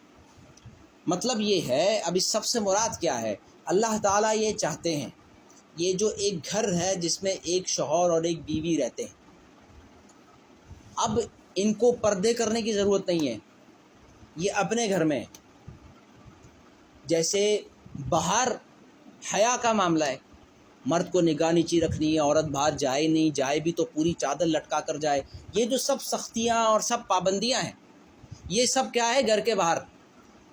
مطلب یہ ہے، اب اس سب سے مراد کیا ہے؟ اللہ تعالیٰ یہ چاہتے ہیں، یہ جو ایک گھر ہے جس میں ایک شوہر اور ایک بیوی رہتے ہیں، اب ان کو پردے کرنے کی ضرورت نہیں ہے، یہ اپنے گھر میں، جیسے باہر حیا کا معاملہ ہے، مرد کو نگاہ نیچی رکھنی ہے، عورت باہر جائے نہیں، جائے بھی تو پوری چادر لٹکا کر جائے، یہ جو سب سختیاں اور سب پابندیاں ہیں یہ سب کیا ہے گھر کے باہر۔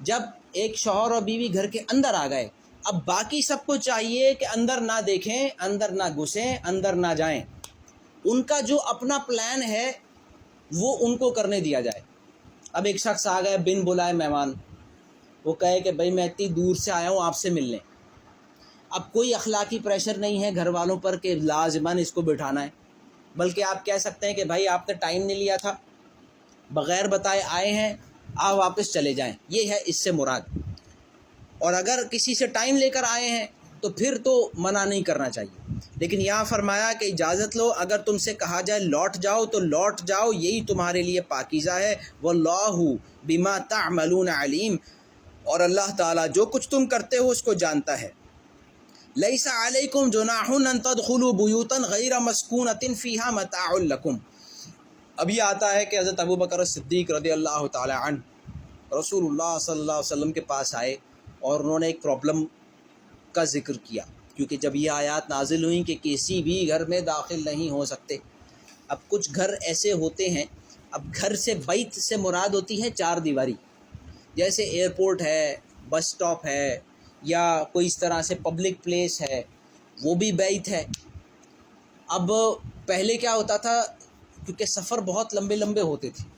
جب ایک شوہر اور بیوی گھر کے اندر آ گئے، اب باقی سب کو چاہیے کہ اندر نہ دیکھیں، اندر نہ گھسیں، اندر نہ جائیں، ان کا جو اپنا پلان ہے وہ ان کو کرنے دیا جائے۔ اب ایک شخص آ گئے بن بلائے مہمان، وہ کہے کہ بھائی میں اتنی دور سے آیا ہوں آپ سے ملنے، اب کوئی اخلاقی پریشر نہیں ہے گھر والوں پر کہ لازماً اس کو بٹھانا ہے، بلکہ آپ کہہ سکتے ہیں کہ بھائی آپ نے ٹائم نہیں لیا تھا، بغیر بتائے آئے ہیں، آپ واپس چلے جائیں، یہ ہے اس سے مراد۔ اور اگر کسی سے ٹائم لے کر آئے ہیں تو پھر تو منع نہیں کرنا چاہیے، لیکن یہاں فرمایا کہ اجازت لو، اگر تم سے کہا جائے لوٹ جاؤ تو لوٹ جاؤ، یہی تمہارے لیے پاکیزہ ہے۔ وَاللَّهُ بِمَا تَعْمَلُونَ عَلِيمٌ، اور اللہ تعالیٰ جو کچھ تم کرتے ہو اس کو جانتا ہے۔ لَيْسَ عَلَيْكُمْ جُنَاحٌ أَن تَدْخُلُوا بُيُوتًا غَيْرَ مَسْكُونَةٍ فِيهَا مَتَاعٌ لَكُمْ۔ اب یہ آتا ہے کہ حضرت ابو بکر صدیق رضی اللہ تعالی عنہ رسول اللہ صلی اللہ علیہ وسلم کے پاس آئے اور انہوں نے ایک پرابلم کا ذکر کیا، کیونکہ جب یہ آیات نازل ہوئیں کہ کسی بھی گھر میں داخل نہیں ہو سکتے۔ اب کچھ گھر ایسے ہوتے ہیں، اب گھر سے بیت سے مراد ہوتی ہے چار دیواری، جیسے ایئرپورٹ ہے، بس سٹاپ ہے، یا کوئی اس طرح سے پبلک پلیس ہے، وہ بھی بیت ہے۔ اب پہلے کیا ہوتا تھا، کیونکہ سفر بہت لمبے لمبے ہوتے تھے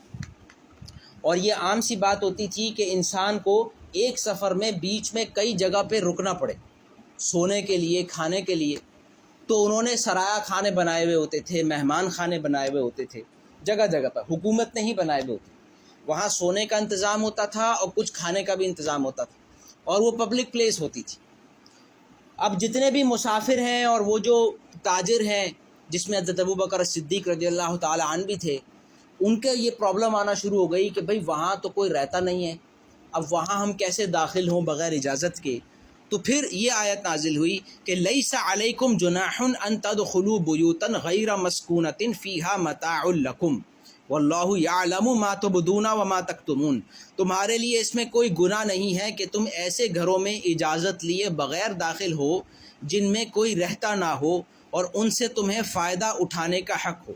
اور یہ عام سی بات ہوتی تھی کہ انسان کو ایک سفر میں بیچ میں کئی جگہ پہ رکنا پڑے سونے کے لیے، کھانے کے لیے، تو انہوں نے سرایہ خانے بنائے ہوئے ہوتے تھے، مہمان خانے بنائے ہوئے ہوتے تھے جگہ جگہ پر، حکومت نے ہی بنائے ہوئے ہوتے، وہاں سونے کا انتظام ہوتا تھا اور کچھ کھانے کا بھی انتظام ہوتا تھا، اور وہ پبلک پلیس ہوتی تھی۔ اب جتنے بھی مسافر ہیں اور وہ جو تاجر ہیں، جس میں حضرت ابوبکر صدیق رضی اللہ تعالی عنہ بھی تھے، ان کے یہ پرابلم آنا شروع ہو گئی کہ بھئی وہاں تو کوئی رہتا نہیں ہے، اب وہاں ہم کیسے داخل ہوں بغیر اجازت کے؟ تو پھر یہ آیت نازل ہوئی کہ لیس علیکم جناح ان تدخلوا بیوتا غیر مسکونۃ فیہا متاع لکم واللہ یعلم ما تبدون وما تکتمون، تمہارے لیے اس میں کوئی گناہ نہیں ہے کہ تم ایسے گھروں میں اجازت لیے بغیر داخل ہو جن میں کوئی رہتا نہ ہو اور ان سے تمہیں فائدہ اٹھانے کا حق ہو،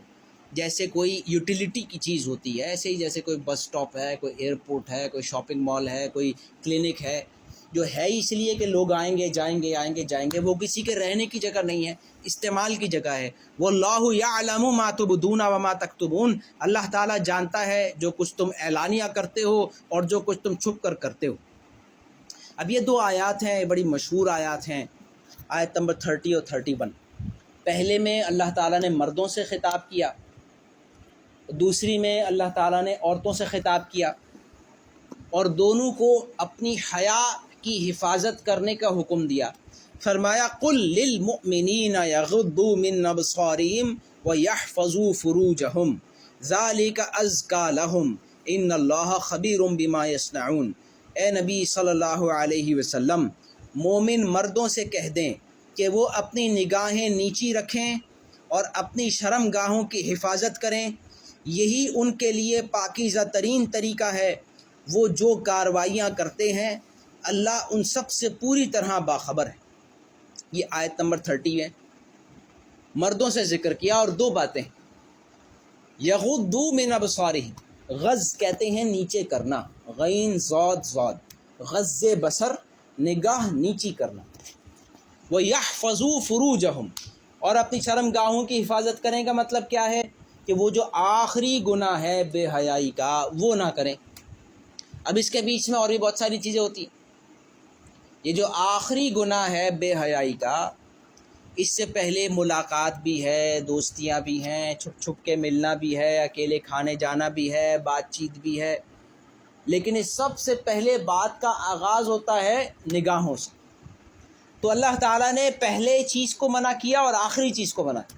جیسے کوئی یوٹیلیٹی کی چیز ہوتی ہے، ایسے ہی جیسے کوئی بس سٹاپ ہے، کوئی ایئرپورٹ ہے، کوئی شاپنگ مال ہے، کوئی کلینک ہے، جو ہے اس لیے کہ لوگ آئیں گے جائیں گے آئیں گے جائیں گے، وہ کسی کے رہنے کی جگہ نہیں ہے، استعمال کی جگہ ہے۔ واللہ یعلم ما تبدون وما تکتمون، اللہ تعالیٰ جانتا ہے جو کچھ تم اعلانیہ کرتے ہو اور جو کچھ تم چھپ کر کرتے ہو۔ اب یہ دو آیات ہیں، بڑی مشہور آیات ہیں، آیت نمبر 30 اور 31۔ پہلے میں اللہ تعالیٰ نے مردوں سے خطاب کیا، دوسری میں اللہ تعالیٰ نے عورتوں سے خطاب کیا، اور دونوں کو اپنی حیا کی حفاظت کرنے کا حکم دیا۔ فرمایا قل للمؤمنین یغضوا من ابصارہم ویحفظوا فروجہم ذالک ازکی لہم ان اللہ خبیر بما یصنعون، اے نبی صلی اللہ علیہ وسلم مومن مردوں سے کہہ دیں کہ وہ اپنی نگاہیں نیچی رکھیں اور اپنی شرم گاہوں کی حفاظت کریں، یہی ان کے لیے پاکیزہ ترین طریقہ ہے، وہ جو کاروائیاں کرتے ہیں اللہ ان سب سے پوری طرح باخبر ہے۔ یہ آیت نمبر 30 ہے، مردوں سے ذکر کیا، اور دو باتیں، یغضوا من ابصارہم، غض کہتے ہیں نیچے کرنا، غین ضاد ضاد، غض بصر نگاہ نیچی کرنا، وَيَحْفَظُوا فُرُوجَهُمْ، اور اپنی شرم گاہوں کی حفاظت کرنے کا مطلب کیا ہے کہ وہ جو آخری گناہ ہے بے حیائی کا وہ نہ کریں۔ اب اس کے بیچ میں اور بھی بہت ساری چیزیں ہوتی ہیں، یہ جو آخری گناہ ہے بے حیائی کا، اس سے پہلے ملاقات بھی ہے، دوستیاں بھی ہیں، چھپ چھپ کے ملنا بھی ہے، اکیلے کھانے جانا بھی ہے، بات چیت بھی ہے، لیکن اس سب سے پہلے بات کا آغاز ہوتا ہے نگاہوں سے۔ تو اللہ تعالیٰ نے پہلے چیز کو منع کیا اور آخری چیز کو منع کیا،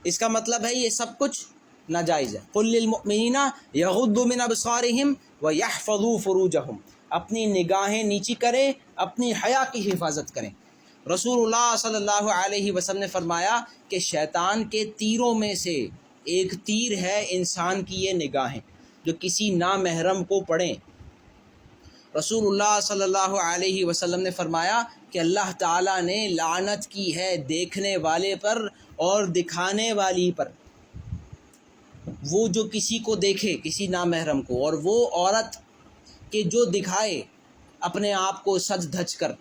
اس کا مطلب ہے یہ سب کچھ ناجائز ہے۔ قل للمؤمنین یغضوا من ابصارہم ویحفظوا فروجہم، اپنی نگاہیں نیچی کریں، اپنی حیا کی حفاظت کریں۔ رسول اللہ صلی اللہ علیہ وسلم نے فرمایا کہ شیطان کے تیروں میں سے ایک تیر ہے انسان کی یہ نگاہیں، جو کسی نامحرم کو پڑھیں۔ رسول اللہ صلی اللہ علیہ وسلم نے فرمایا کہ اللہ تعالیٰ نے لعنت کی ہے دیکھنے والے پر اور دکھانے والی پر، وہ جو کسی کو دیکھے کسی نامحرم کو، اور وہ عورت کہ جو دکھائے اپنے آپ کو سج دھج کر،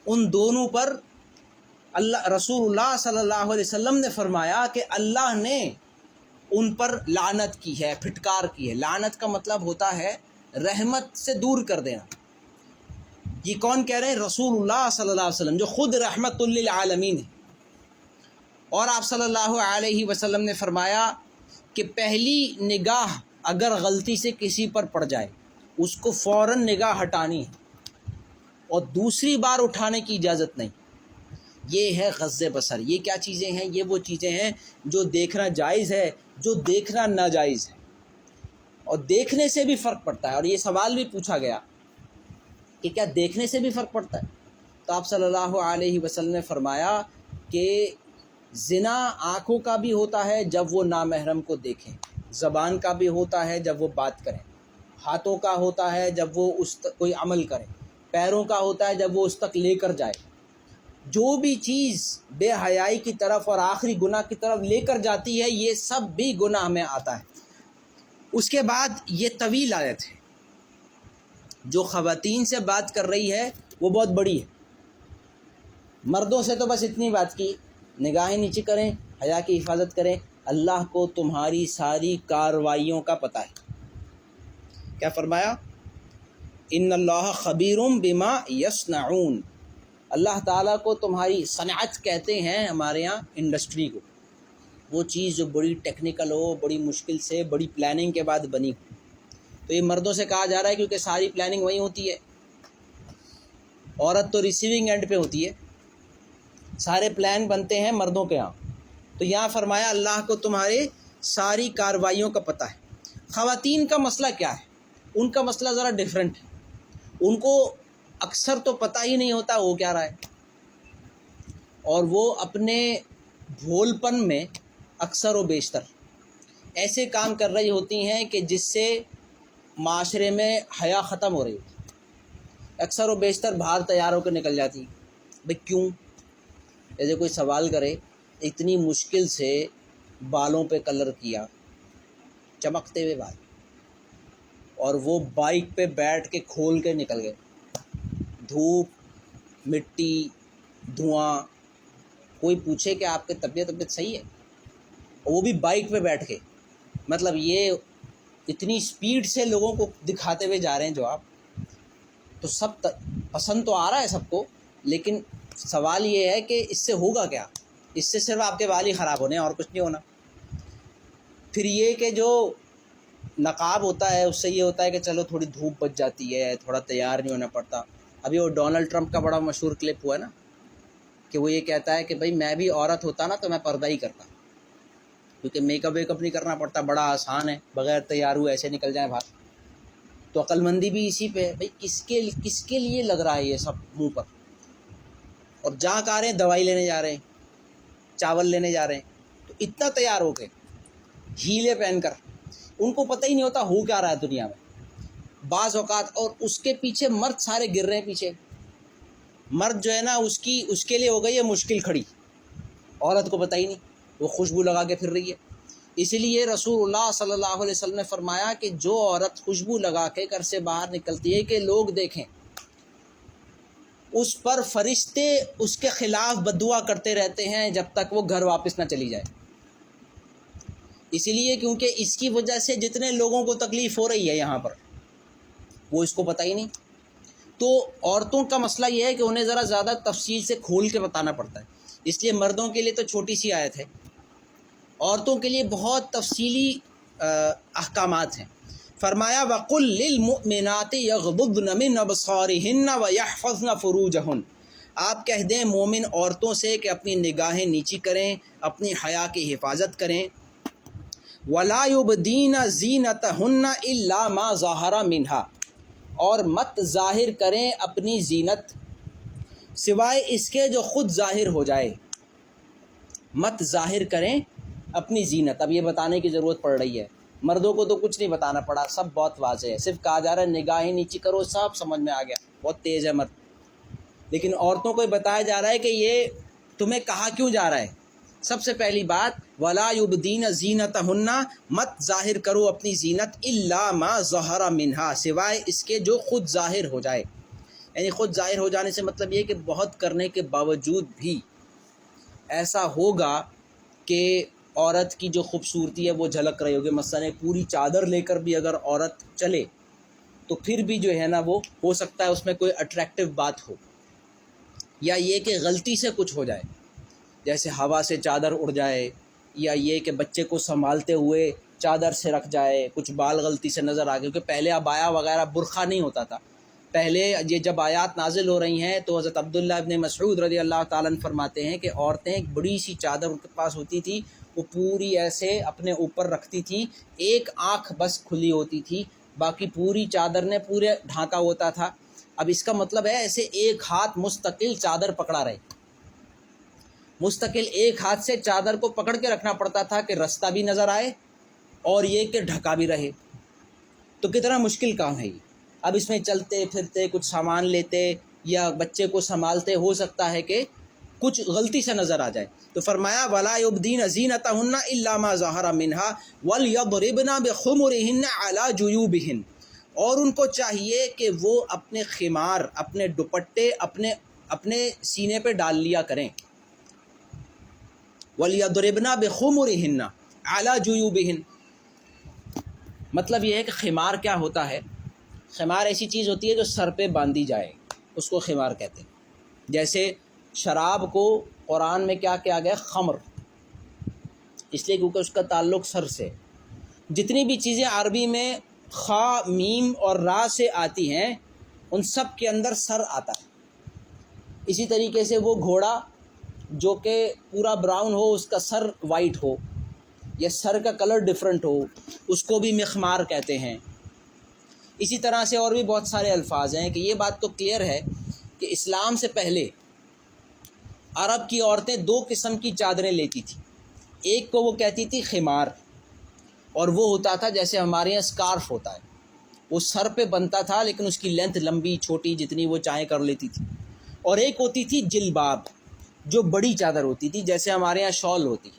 ان دونوں پر رسول اللہ صلی اللہ علیہ وسلم نے فرمایا کہ اللہ نے ان پر لعنت کی ہے، پھٹکار کی ہے۔ لعنت کا مطلب ہوتا ہے رحمت سے دور کر دینا۔ یہ کون کہہ رہے ہیں؟ رسول اللہ صلی اللہ علیہ وسلم، جو خود رحمت للعالمین ہے۔ اور آپ صلی اللہ علیہ وسلم نے فرمایا کہ پہلی نگاہ اگر غلطی سے کسی پر پڑ جائے اس کو فوراً نگاہ ہٹانی ہے اور دوسری بار اٹھانے کی اجازت نہیں۔ یہ ہے غض بصر۔ یہ کیا چیزیں ہیں؟ یہ وہ چیزیں ہیں جو دیکھنا جائز ہے، جو دیکھنا ناجائز ہے، اور دیکھنے سے بھی فرق پڑتا ہے۔ اور یہ سوال بھی پوچھا گیا کہ کیا دیکھنے سے بھی فرق پڑتا ہے؟ تو آپ صلی اللہ علیہ وسلم نے فرمایا کہ زنا آنکھوں کا بھی ہوتا ہے جب وہ نامحرم کو دیکھیں، زبان کا بھی ہوتا ہے جب وہ بات کریں، ہاتھوں کا ہوتا ہے جب وہ اس تک کوئی عمل کریں، پیروں کا ہوتا ہے جب وہ اس تک لے کر جائے۔ جو بھی چیز بے حیائی کی طرف اور آخری گناہ کی طرف لے کر جاتی ہے یہ سب بھی گناہ میں آتا ہے۔ اس کے بعد یہ طویل آیت ہے، جو خواتین سے بات کر رہی ہے وہ بہت بڑی ہے، مردوں سے تو بس اتنی بات کی، نگاہیں نیچی کریں، حیا کی حفاظت کریں، اللہ کو تمہاری ساری کارروائیوں کا پتہ ہے۔ کیا فرمایا؟ ان اللہ خبیر بما یصنعون، اللہ تعالیٰ کو تمہاری صنعت کہتے ہیں ہمارے یہاں انڈسٹری کو، وہ چیز جو بڑی ٹیکنیکل ہو، بڑی مشکل سے، بڑی پلاننگ کے بعد بنی ہو۔ تو یہ مردوں سے کہا جا رہا ہے کیونکہ ساری پلاننگ وہیں ہوتی ہے، عورت تو ریسیونگ اینڈ پہ ہوتی ہے، سارے پلان بنتے ہیں مردوں کے ہاں۔ تو یہاں فرمایا اللہ کو تمہارے ساری کارروائیوں کا پتہ ہے۔ خواتین کا مسئلہ کیا ہے؟ ان کا مسئلہ ذرا ڈیفرنٹ ہے، ان کو اکثر تو پتہ ہی نہیں ہوتا وہ کیا رہا ہے، اور وہ اپنے بھول پن میں اکثر و بیشتر ایسے کام کر رہی ہوتی ہیں کہ جس سے معاشرے میں حیا ختم ہو رہی ہوتی، اکثر و بیشتر باہر تیار ہو کے نکل جاتی۔ بھئی کیوں؟ جیسے کوئی سوال کرے، اتنی مشکل سے بالوں پہ کلر کیا، چمکتے ہوئے بال، اور وہ بائک پہ بیٹھ کے کھول کے نکل گئے، دھوپ، مٹی، دھواں، کوئی پوچھے کہ آپ کی طبیعت صحیح ہے؟ وہ بھی بائک پہ بیٹھ کے، مطلب یہ اتنی سپیڈ سے لوگوں کو دکھاتے ہوئے جا رہے ہیں جو آپ، تو سب پسند تو آ رہا ہے سب کو، لیکن سوال یہ ہے کہ اس سے ہوگا کیا؟ اس سے صرف آپ کے بال ہی خراب ہونے ہیں اور کچھ نہیں ہونا۔ پھر یہ کہ جو نقاب ہوتا ہے اس سے یہ ہوتا ہے کہ چلو تھوڑی دھوپ بچ جاتی ہے، تھوڑا تیار نہیں ہونا پڑتا۔ ابھی وہ ڈونلڈ ٹرمپ کا بڑا مشہور کلپ ہوا ہے نا، کہ وہ یہ کہتا ہے کہ بھائی میں بھی عورت ہوتا نا تو میں پردہ ہی کرتا، کیونکہ میک اپ نہیں کرنا پڑتا، بڑا آسان ہے، بغیر تیار ہوئے ایسے نکل جائیں باہر۔ تو عقل مندی بھی اسی پہ ہے، بھائی کس کے لیے لگ رہا ہے یہ سب منہ پر، اور جہاں کہہ رہے ہیں دوائی لینے جا رہے ہیں، چاول لینے جا رہے ہیں، تو اتنا تیار ہو کے ہیلے پہن کر، ان کو پتہ ہی نہیں ہوتا ہو کیا رہا ہے دنیا میں بعض اوقات، اور اس کے پیچھے مرد سارے گر رہے ہیں پیچھے۔ مرد جو ہے نا اس کے لیے ہو گئی ہے مشکل کھڑی، عورت کو پتہ ہی نہیں، وہ خوشبو لگا کے پھر رہی ہے۔ اسی لیے رسول اللہ صلی اللہ علیہ وسلم نے فرمایا کہ جو عورت خوشبو لگا کے گھر سے باہر نکلتی ہے کہ لوگ دیکھیں، اس پر فرشتے اس کے خلاف بددعا کرتے رہتے ہیں جب تک وہ گھر واپس نہ چلی جائے۔ اسی لیے کیونکہ اس کی وجہ سے جتنے لوگوں کو تکلیف ہو رہی ہے یہاں پر، وہ اس کو پتہ ہی نہیں۔ تو عورتوں کا مسئلہ یہ ہے کہ انہیں ذرا زیادہ تفصیل سے کھول کے بتانا پڑتا ہے، اس لیے مردوں کے لیے تو چھوٹی سی آیت ہے، عورتوں کے لیے بہت تفصیلی احکامات ہیں۔ فرمایا وَقُلْ لِلْمُؤْمِنَاتِ يَغْضُضْنَ مِنْ أَبْصَارِهِنَّ وَيَحْفَظْنَ فُرُوجَهُنَّ، آپ کہہ دیں مومن عورتوں سے کہ اپنی نگاہیں نیچی کریں، اپنی حیا کی حفاظت کریں۔ وَلَا يُبْدِينَ زِينَتَهُنَّ إِلَّا مَا ظَهَرَ مِنْهَا، اور مت ظاہر کریں اپنی زینت سوائے اس کے جو خود ظاہر ہو جائے، مت ظاہر کریں اپنی زینت۔ اب یہ بتانے کی ضرورت پڑ رہی ہے، مردوں کو تو کچھ نہیں بتانا پڑا، سب بہت واضح ہے، صرف کہا جا رہا ہے نگاہیں نیچی کرو، سب سمجھ میں آ گیا، بہت تیز ہے مرد۔ لیکن عورتوں کو بتایا جا رہا ہے کہ یہ تمہیں کہا کیوں جا رہا ہے۔ سب سے پہلی بات وَلَا يُبْدِينَ زِينَتَهُنَّ، مت ظاہر کرو اپنی زینت، إِلَّا مَا ظَهَرَ مِنْهَا، سوائے اس کے جو خود ظاہر ہو جائے۔ یعنی خود ظاہر ہو جانے سے مطلب یہ کہ بہت کرنے کے باوجود بھی ایسا ہوگا کہ عورت کی جو خوبصورتی ہے وہ جھلک رہی ہوگی، مثلا پوری چادر لے کر بھی اگر عورت چلے تو پھر بھی جو ہے نا وہ ہو سکتا ہے اس میں کوئی اٹریکٹیو بات ہو، یا یہ کہ غلطی سے کچھ ہو جائے، جیسے ہوا سے چادر اڑ جائے، یا یہ کہ بچے کو سنبھالتے ہوئے چادر سے رکھ جائے، کچھ بال غلطی سے نظر آ گئے، کیونکہ پہلے عبایا وغیرہ برقع نہیں ہوتا تھا۔ پہلے یہ جب آیات نازل ہو رہی ہیں تو حضرت عبداللہ ابن مسعود رضی اللہ تعالیٰ عنہ فرماتے ہیں کہ عورتیں ایک بڑی سی چادر ان کے پاس ہوتی تھی، وہ پوری ایسے اپنے اوپر رکھتی تھی، ایک آنکھ بس کھلی ہوتی تھی، باقی پوری چادر نے پورے ڈھانکا ہوتا تھا۔ اب اس کا مطلب ہے ایسے ایک ہاتھ مستقل چادر پکڑا رہے، مستقل ایک ہاتھ سے چادر کو پکڑ کے رکھنا پڑتا تھا کہ رستہ بھی نظر آئے اور یہ کہ ڈھکا بھی رہے۔ تو کتنا مشکل کام ہے یہ۔ اب اس میں چلتے پھرتے کچھ سامان لیتے یا بچے کو سنبھالتے ہو سکتا ہے کہ کچھ غلطی سے نظر آ جائے، تو فرمایا وَلَا يُبْدِينَ زِينَتَهُنَّ إِلَّا مَا ظَهَرَ مِنْهَا وَلْيَضْرِبْنَ بِخُمُرِهِنَّ عَلَى جُيُوبِهِنَّ، اور ان کو چاہیے کہ وہ اپنے خمار، اپنے دوپٹے اپنے اپنے سینے پہ ڈال لیا کریں. وَلْيَضْرِبْنَ بِخُمُرِهِنَّ عَلَى جُيُوبِهِنَّ. مطلب یہ ہے کہ خمار کیا ہوتا ہے؟ خمار ایسی چیز ہوتی ہے جو سر پہ باندھی جائے، اس کو خمار کہتے ہیں. جیسے شراب کو قرآن میں کیا کیا گیا؟ خمر، اس لیے کیونکہ اس کا تعلق سر سے. جتنی بھی چیزیں عربی میں خا میم اور را سے آتی ہیں ان سب کے اندر سر آتا ہے. اسی طریقے سے وہ گھوڑا جو کہ پورا براؤن ہو، اس کا سر وائٹ ہو، یا سر کا کلر ڈیفرنٹ ہو، اس کو بھی مخمار کہتے ہیں. اسی طرح سے اور بھی بہت سارے الفاظ ہیں کہ یہ بات تو کلیئر ہے کہ اسلام سے پہلے عرب کی عورتیں دو قسم کی چادریں لیتی تھیں. ایک کو وہ کہتی تھی خمار، اور وہ ہوتا تھا جیسے ہمارے یہاں اسکارف ہوتا ہے، وہ سر پہ بنتا تھا لیکن اس کی لینتھ لمبی چھوٹی جتنی وہ چاہیں کر لیتی تھی. اور ایک ہوتی تھی جلباب، جو بڑی چادر ہوتی تھی جیسے ہمارے یہاں شال ہوتی.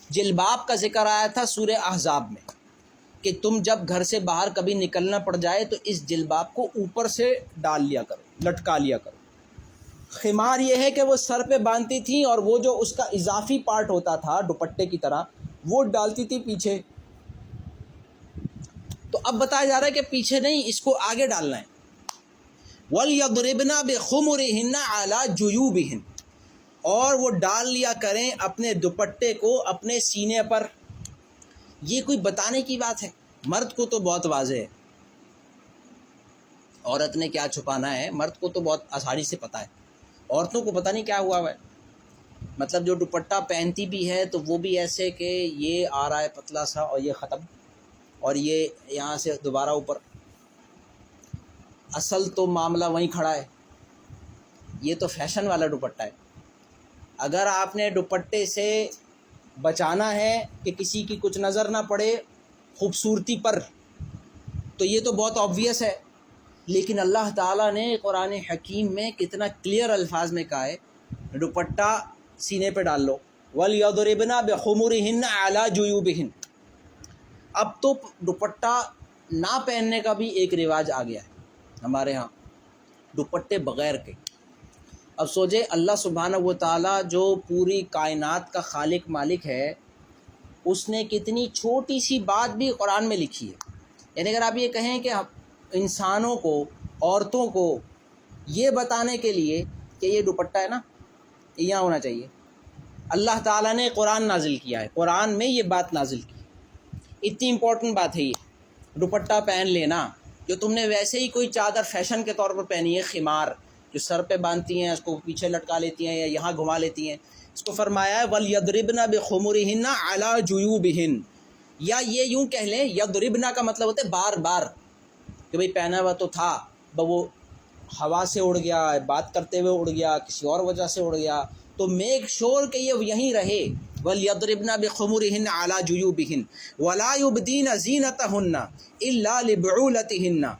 جلباب کا ذکر آیا تھا سورہ احزاب میں کہ تم جب گھر سے باہر کبھی نکلنا پڑ جائے تو اس جلباب کو اوپر سے ڈال لیا کرو، لٹکا لیا کرو. خمار یہ ہے کہ وہ سر پہ باندھتی تھیں اور وہ جو اس کا اضافی پارٹ ہوتا تھا دوپٹے کی طرح وہ ڈالتی تھی پیچھے. تو اب بتایا جا رہا ہے کہ پیچھے نہیں، اس کو آگے ڈالنا ہے. وَلْيَضْرِبْنَ بِخُمُرِهِنَّ عَلَى جُيُوبِهِنَّ. اور وہ ڈال لیا کریں اپنے دوپٹے کو اپنے سینے پر. یہ کوئی بتانے کی بات ہے؟ مرد کو تو بہت واضح ہے، عورت نے کیا چھپانا ہے، مرد کو تو بہت آسانی سے پتہ ہے. عورتوں کو پتہ نہیں کیا ہوا ہے. مطلب جو دوپٹہ پہنتی بھی ہے تو وہ بھی ایسے کہ یہ آ رہا ہے پتلا سا اور یہ ختم، اور یہ یہاں سے دوبارہ اوپر. اصل تو معاملہ وہیں کھڑا ہے. یہ تو فیشن والا دوپٹہ ہے. اگر آپ نے دوپٹے سے بچانا ہے کہ کسی کی کچھ نظر نہ پڑے خوبصورتی پر، تو یہ تو بہت آبویس ہے. لیکن اللہ تعالیٰ نے قرآن حکیم میں کتنا کلیئر الفاظ میں کہا ہے دوپٹہ سینے پہ ڈال لو. وَلْيَضْرِبْنَ بِخُمُرِهِنَّ عَلَى جُيُوبِهِنَّ. اب تو دوپٹہ نہ پہننے کا بھی ایک رواج آ گیا ہے ہمارے ہاں، دوپٹے بغیر کے. اب سوچے اللہ سبحانہ و تعالیٰ جو پوری کائنات کا خالق مالک ہے، اس نے کتنی چھوٹی سی بات بھی قرآن میں لکھی ہے. یعنی اگر آپ یہ کہیں کہ انسانوں کو، عورتوں کو یہ بتانے کے لیے کہ یہ دوپٹہ ہے نا، یہ یہاں ہونا چاہیے، اللہ تعالیٰ نے قرآن نازل کیا ہے، قرآن میں یہ بات نازل کی. اتنی امپورٹنٹ بات ہے یہ دوپٹہ پہن لینا. جو تم نے ویسے ہی کوئی چادر فیشن کے طور پر پہنی ہے، خمار جو سر پہ باندھتی ہیں، اس کو پیچھے لٹکا لیتی ہیں یا یہاں گھما لیتی ہیں، اس کو فرمایا ہے وَلْيَضْرِبْنَ بِخُمُرِهِنَّ عَلَى جُيُوبِهِنَّ. یا یہ یوں کہہ لیں، یضربنا کا مطلب ہوتا ہے بار بار، کہ بھئی پہنا ہوا تو تھا، وہ ہوا سے اڑ گیا، بات کرتے ہوئے اڑ گیا، کسی اور وجہ سے اڑ گیا، تو میک شور کہ یہ یہیں رہے. وَلْيَضْرِبْنَ بِخُمُرِهِنَّ عَلَى جُيُوبِهِنَّ وَلَا يُبْدِينَ زِينَتَهُنَّ إِلَّا لِبُعُولَتِهِنَّ.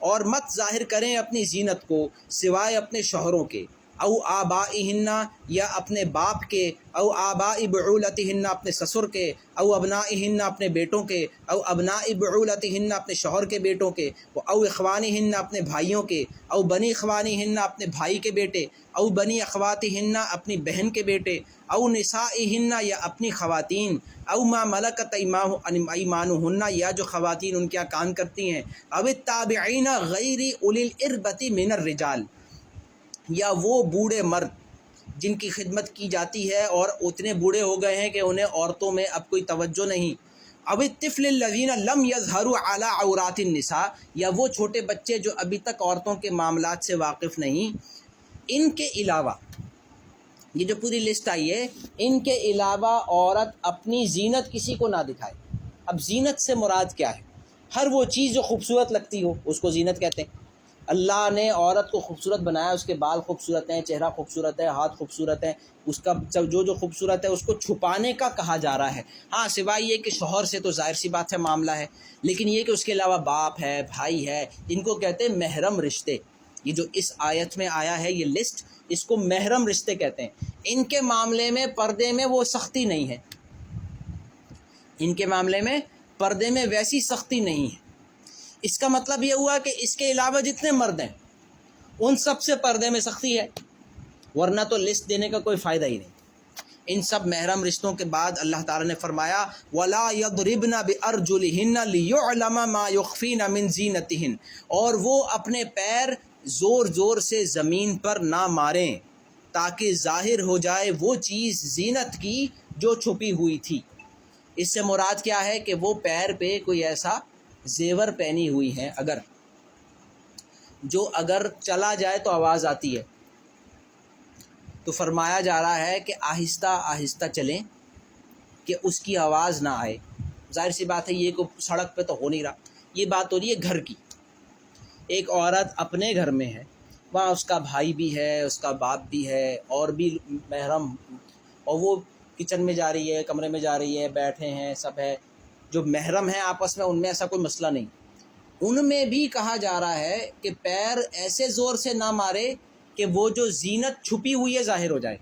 اور مت ظاہر کریں اپنی زینت کو سوائے اپنے شوہروں کے، او آبائہن یا اپنے باپ کے، او آباء بعولتہن اپنے سسر کے، او ابنائہن اپنے بیٹوں کے، او ابناء بعولتہن اپنے شوہر کے بیٹوں کے، او اخوانہن اپنے بھائیوں کے، او بنی اخوانہن اپنے بھائی کے بیٹے، او بنی اخواتہن اپنی بہن کے بیٹے، او نسائہن یا اپنی خواتین، او ما ملکت ایمانہن یا جو خواتین ان کے کام کرتی ہیں، او التابعین غیر اولی الاربۃ من الرجال یا وہ بوڑھے مرد جن کی خدمت کی جاتی ہے اور اتنے بوڑھے ہو گئے ہیں کہ انہیں عورتوں میں اب کوئی توجہ نہیں. اب الطفل الذین لم یظہروا علی عورات النساء یا وہ چھوٹے بچے جو ابھی تک عورتوں کے معاملات سے واقف نہیں. ان کے علاوہ یہ جو پوری لسٹ آئی ہے، ان کے علاوہ عورت اپنی زینت کسی کو نہ دکھائے. اب زینت سے مراد کیا ہے؟ ہر وہ چیز جو خوبصورت لگتی ہو اس کو زینت کہتے ہیں. اللہ نے عورت کو خوبصورت بنایا، اس کے بال خوبصورت ہیں، چہرہ خوبصورت ہے، ہاتھ خوبصورت ہیں، اس کا جو خوبصورت ہے اس کو چھپانے کا کہا جا رہا ہے. ہاں سوائے یہ کہ شوہر سے تو ظاہر سی بات ہے معاملہ ہے، لیکن یہ کہ اس کے علاوہ باپ ہے، بھائی ہے، جن کو کہتے ہیں محرم رشتے. یہ جو اس آیت میں آیا ہے یہ لسٹ، اس کو محرم رشتے کہتے ہیں. ان کے معاملے میں پردے میں وہ سختی نہیں ہے، ان کے معاملے میں پردے میں ویسی سختی نہیں ہے. اس کا مطلب یہ ہوا کہ اس کے علاوہ جتنے مرد ہیں ان سب سے پردے میں سختی ہے. ورنہ تو لسٹ دینے کا کوئی فائدہ ہی نہیں۔ ان سب محرم رشتوں کے بعد اللہ تعالیٰ نے فرمایا وَلَا يَضْرِبْنَ بِأَرْجُلِهِنَّ لِيُعْلَمَ مَا يُخْفِينَ مِنْ زِينَتِهِنَّ، اور وہ اپنے پیر زور زور سے زمین پر نہ ماریں تاکہ ظاہر ہو جائے وہ چیز زینت کی جو چھپی ہوئی تھی۔ اس سے مراد کیا ہے کہ وہ پیر پہ کوئی ایسا زیور پہنی ہوئی ہیں اگر چلا جائے تو آواز آتی ہے، تو فرمایا جا رہا ہے کہ آہستہ آہستہ چلیں کہ اس کی آواز نہ آئے۔ ظاہر سی بات ہے یہ کو سڑک پہ تو ہو نہیں رہا، یہ بات ہو رہی ہے گھر کی۔ ایک عورت اپنے گھر میں ہے، وہاں اس کا بھائی بھی ہے، اس کا باپ بھی ہے، اور بھی محرم، اور وہ کچن میں جا رہی ہے، کمرے میں جا رہی ہے، بیٹھے ہیں، سب ہے، جو محرم ہیں آپس میں ان میں ایسا کوئی مسئلہ نہیں۔ ان میں بھی کہا جا رہا ہے کہ پیر ایسے زور سے نہ مارے کہ وہ جو زینت چھپی ہوئی ہے ظاہر ہو جائے۔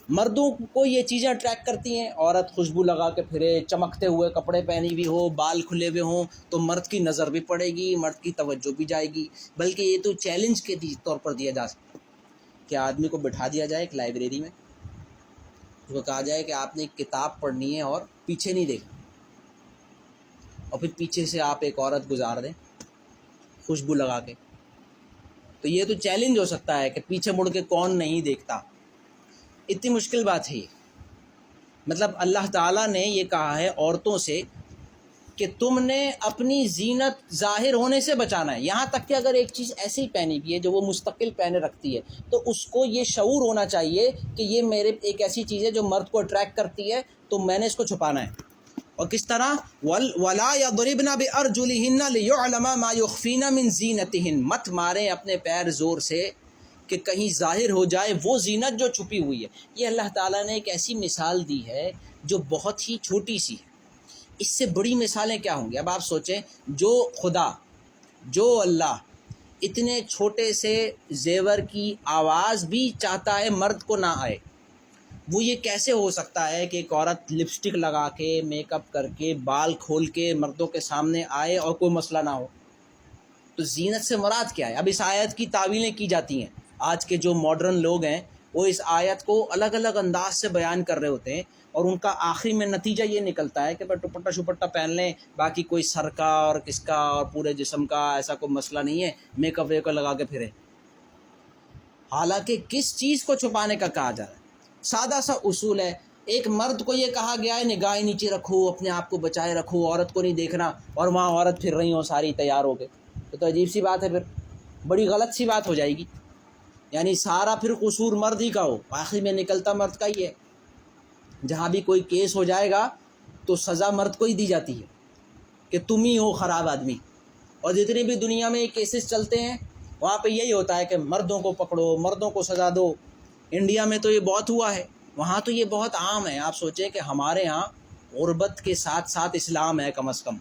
مردوں کو یہ چیزیں اٹریکٹ کرتی ہیں، عورت خوشبو لگا کے پھرے، چمکتے ہوئے کپڑے پہنی ہوئی ہو، بال کھلے ہوئے ہوں، تو مرد کی نظر بھی پڑے گی، مرد کی توجہ بھی جائے گی۔ بلکہ یہ تو چیلنج کے طور پر دیا جا سکتا کہ آدمی کو بٹھا دیا جائے ایک لائبریری میں، اس کو کہا جائے کہ آپ نے ایک کتاب پڑھنی ہے اور پیچھے نہیں دیکھنا، اور پھر پیچھے سے آپ ایک عورت گزار دیں خوشبو لگا کے، تو یہ تو چیلنج ہو سکتا ہے کہ پیچھے مڑ کے کون نہیں دیکھتا۔ اتنی مشکل بات ہے یہ۔ مطلب اللہ تعالیٰ نے یہ کہا ہے عورتوں سے کہ تم نے اپنی زینت ظاہر ہونے سے بچانا ہے، یہاں تک کہ اگر ایک چیز ایسی پہنی ہوئی ہے جو وہ مستقل پہنے رکھتی ہے تو اس کو یہ شعور ہونا چاہیے کہ یہ میرے ایک ایسی چیز ہے جو مرد کو اٹریکٹ کرتی ہے، تو میں نے اس کو چھپانا ہے۔ اور کس طرح وَلَا يَضْرِبْنَ بِأَرْجُلِهِنَّ لِيُعْلَمَ مَا يُخْفِينَ مِنْ زِينَتِهِنَّ، مت ماریں اپنے پیر زور سے کہ کہیں ظاہر ہو جائے وہ زینت جو چھپی ہوئی ہے۔ یہ اللہ تعالیٰ نے ایک ایسی مثال دی ہے جو بہت ہی چھوٹی سی ہے، اس سے بڑی مثالیں کیا ہوں گی؟ اب آپ سوچیں، جو خدا، جو اللہ اتنے چھوٹے سے زیور کی آواز بھی چاہتا ہے مرد کو نہ آئے، وہ یہ کیسے ہو سکتا ہے کہ ایک عورت لپسٹک لگا کے، میک اپ کر کے، بال کھول کے مردوں کے سامنے آئے اور کوئی مسئلہ نہ ہو؟ تو زینت سے مراد کیا ہے؟ اب اس آیت کی تعویلیں کی جاتی ہیں، آج کے جو ماڈرن لوگ ہیں وہ اس آیت کو الگ الگ انداز سے بیان کر رہے ہوتے ہیں، اور ان کا آخری میں نتیجہ یہ نکلتا ہے کہ بھائی دوپٹہ شپٹہ پہن لیں، باقی کوئی سر کا اور کس کا اور پورے جسم کا ایسا کوئی مسئلہ نہیں ہے، میک اپ ویک اپ لگا کے پھرے۔ حالانکہ کس چیز کو چھپانے کا کہا جا رہا ہے؟ سادہ سا اصول ہے، ایک مرد کو یہ کہا گیا ہے نگاہ نیچے رکھو، اپنے آپ کو بچائے رکھو، عورت کو نہیں دیکھنا، اور وہاں عورت پھر رہی ہوں ساری تیار ہو کے، تو عجیب سی بات ہے، پھر بڑی غلط سی بات ہو جائے گی۔ یعنی سارا پھر قصور مرد ہی کا ہو، آخر میں نکلتا مرد کا ہی ہے۔ جہاں بھی کوئی کیس ہو جائے گا تو سزا مرد کو ہی دی جاتی ہے کہ تم ہی ہو خراب آدمی، اور جتنے بھی دنیا میں کیسز چلتے ہیں وہاں پہ یہی ہوتا ہے کہ مردوں کو پکڑو، مردوں کو سزا دو۔ انڈیا میں تو یہ بہت ہوا ہے، وہاں تو یہ بہت عام ہے۔ آپ سوچیں کہ ہمارے ہاں غربت کے ساتھ ساتھ اسلام ہے، کم از کم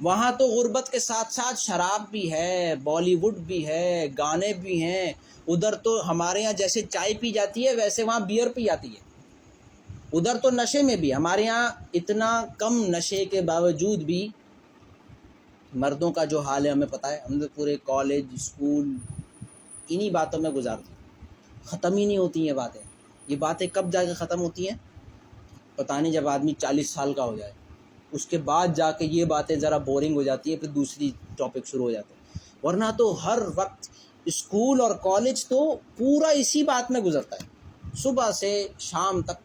وہاں تو غربت کے ساتھ ساتھ شراب بھی ہے، بالی ووڈ بھی ہے، گانے بھی ہیں۔ ادھر تو ہمارے ہاں جیسے چائے پی جاتی ہے ویسے وہاں بیئر پی جاتی ہے، ادھر تو نشے میں بھی، ہمارے ہاں اتنا کم نشے کے باوجود بھی مردوں کا جو حال ہے ہمیں پتہ ہے۔ ہم تو پورے کالج اسکول انہی باتوں میں گزارتے ہیں، ختم ہی نہیں ہوتی ہیں باتیں۔ یہ باتیں کب جا کے ختم ہوتی ہیں؟ پتہ نہیں، جب آدمی 40 سال کا ہو جائے، اس کے بعد جا کے یہ باتیں ذرا بورنگ ہو جاتی ہے، پھر دوسری ٹاپک شروع ہو جاتے ہیں، ورنہ تو ہر وقت اسکول اور کالج تو پورا اسی بات میں گزرتا ہے، صبح سے شام تک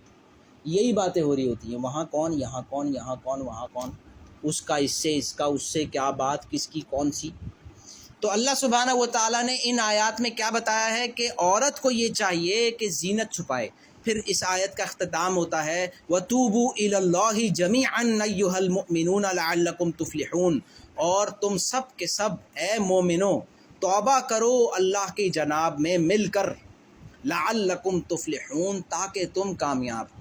یہی باتیں ہو رہی ہوتی ہیں، وہاں کون، یہاں کون، یہاں کون، وہاں کون، اس کا اس سے، اس کا اس سے کیا بات، کس کی کون سی۔ تو اللہ سبحانہ و تعالیٰ نے ان آیات میں کیا بتایا ہے کہ عورت کو یہ چاہیے کہ زینت چھپائے۔ پھر اس آیت کا اختتام ہوتا ہے وَتُوبُوا إِلَى اللَّهِ جَمِيعًا أَيُّهَا الْمُؤْمِنُونَ لَعَلَّكُمْ تُفْلِحُونَ، اور تم سب کے سب اے مومنو توبہ کرو اللہ کی جناب میں مل کر، لَعَلَّكُمْ تُفْلِحُونَ، تاکہ تم کامیاب ہو۔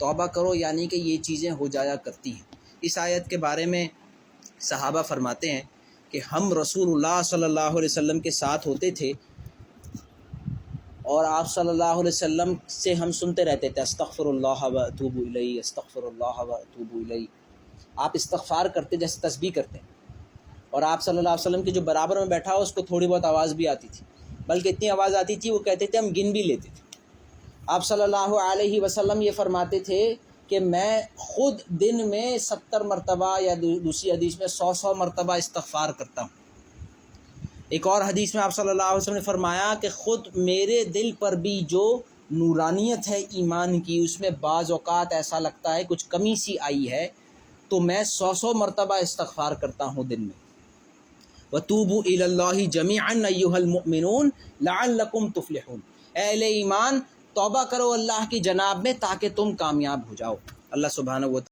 توبہ کرو یعنی کہ یہ چیزیں ہو جایا کرتی ہیں۔ اس آیت کے بارے میں صحابہ فرماتے ہیں کہ ہم رسول اللہ صلی اللہ علیہ وسلم کے ساتھ ہوتے تھے، اور آپ صلی اللہ علیہ وسلم سے ہم سنتے رہتے تھے استغفر اللہ و اتوب الیہ، استغفر اللہ و اتوب الیہ۔ آپ استغفار کرتے جیسے تسبیح کرتے ہیں، اور آپ صلی اللہ علیہ وسلم کے جو برابر میں بیٹھا ہو اس کو تھوڑی بہت آواز بھی آتی تھی، بلکہ اتنی آواز آتی تھی وہ کہتے تھے ہم گن بھی لیتے تھے۔ آپ صلی اللہ علیہ وسلم یہ فرماتے تھے کہ میں خود دن میں 70 مرتبہ یا دوسری حدیث میں 100 مرتبہ استغفار کرتا ہوں۔ ایک اور حدیث میں آپ صلی اللہ علیہ وسلم نے فرمایا کہ خود میرے دل پر بھی جو نورانیت ہے ایمان کی، اس میں بعض اوقات ایسا لگتا ہے کچھ کمی سی آئی ہے، تو میں 100 مرتبہ استغفار کرتا ہوں دن میں۔ وَتُوبُوا إِلَى اللَّهِ جَمِيعًا أَيُّهَا الْمُؤْمِنُونَ لَعَلَّكُمْ تُفْلِحُونَ، اے اہل ایمان توبہ کرو اللہ کی جناب میں تاکہ تم کامیاب ہو جاؤ۔ اللہ سبحانہ و تعالی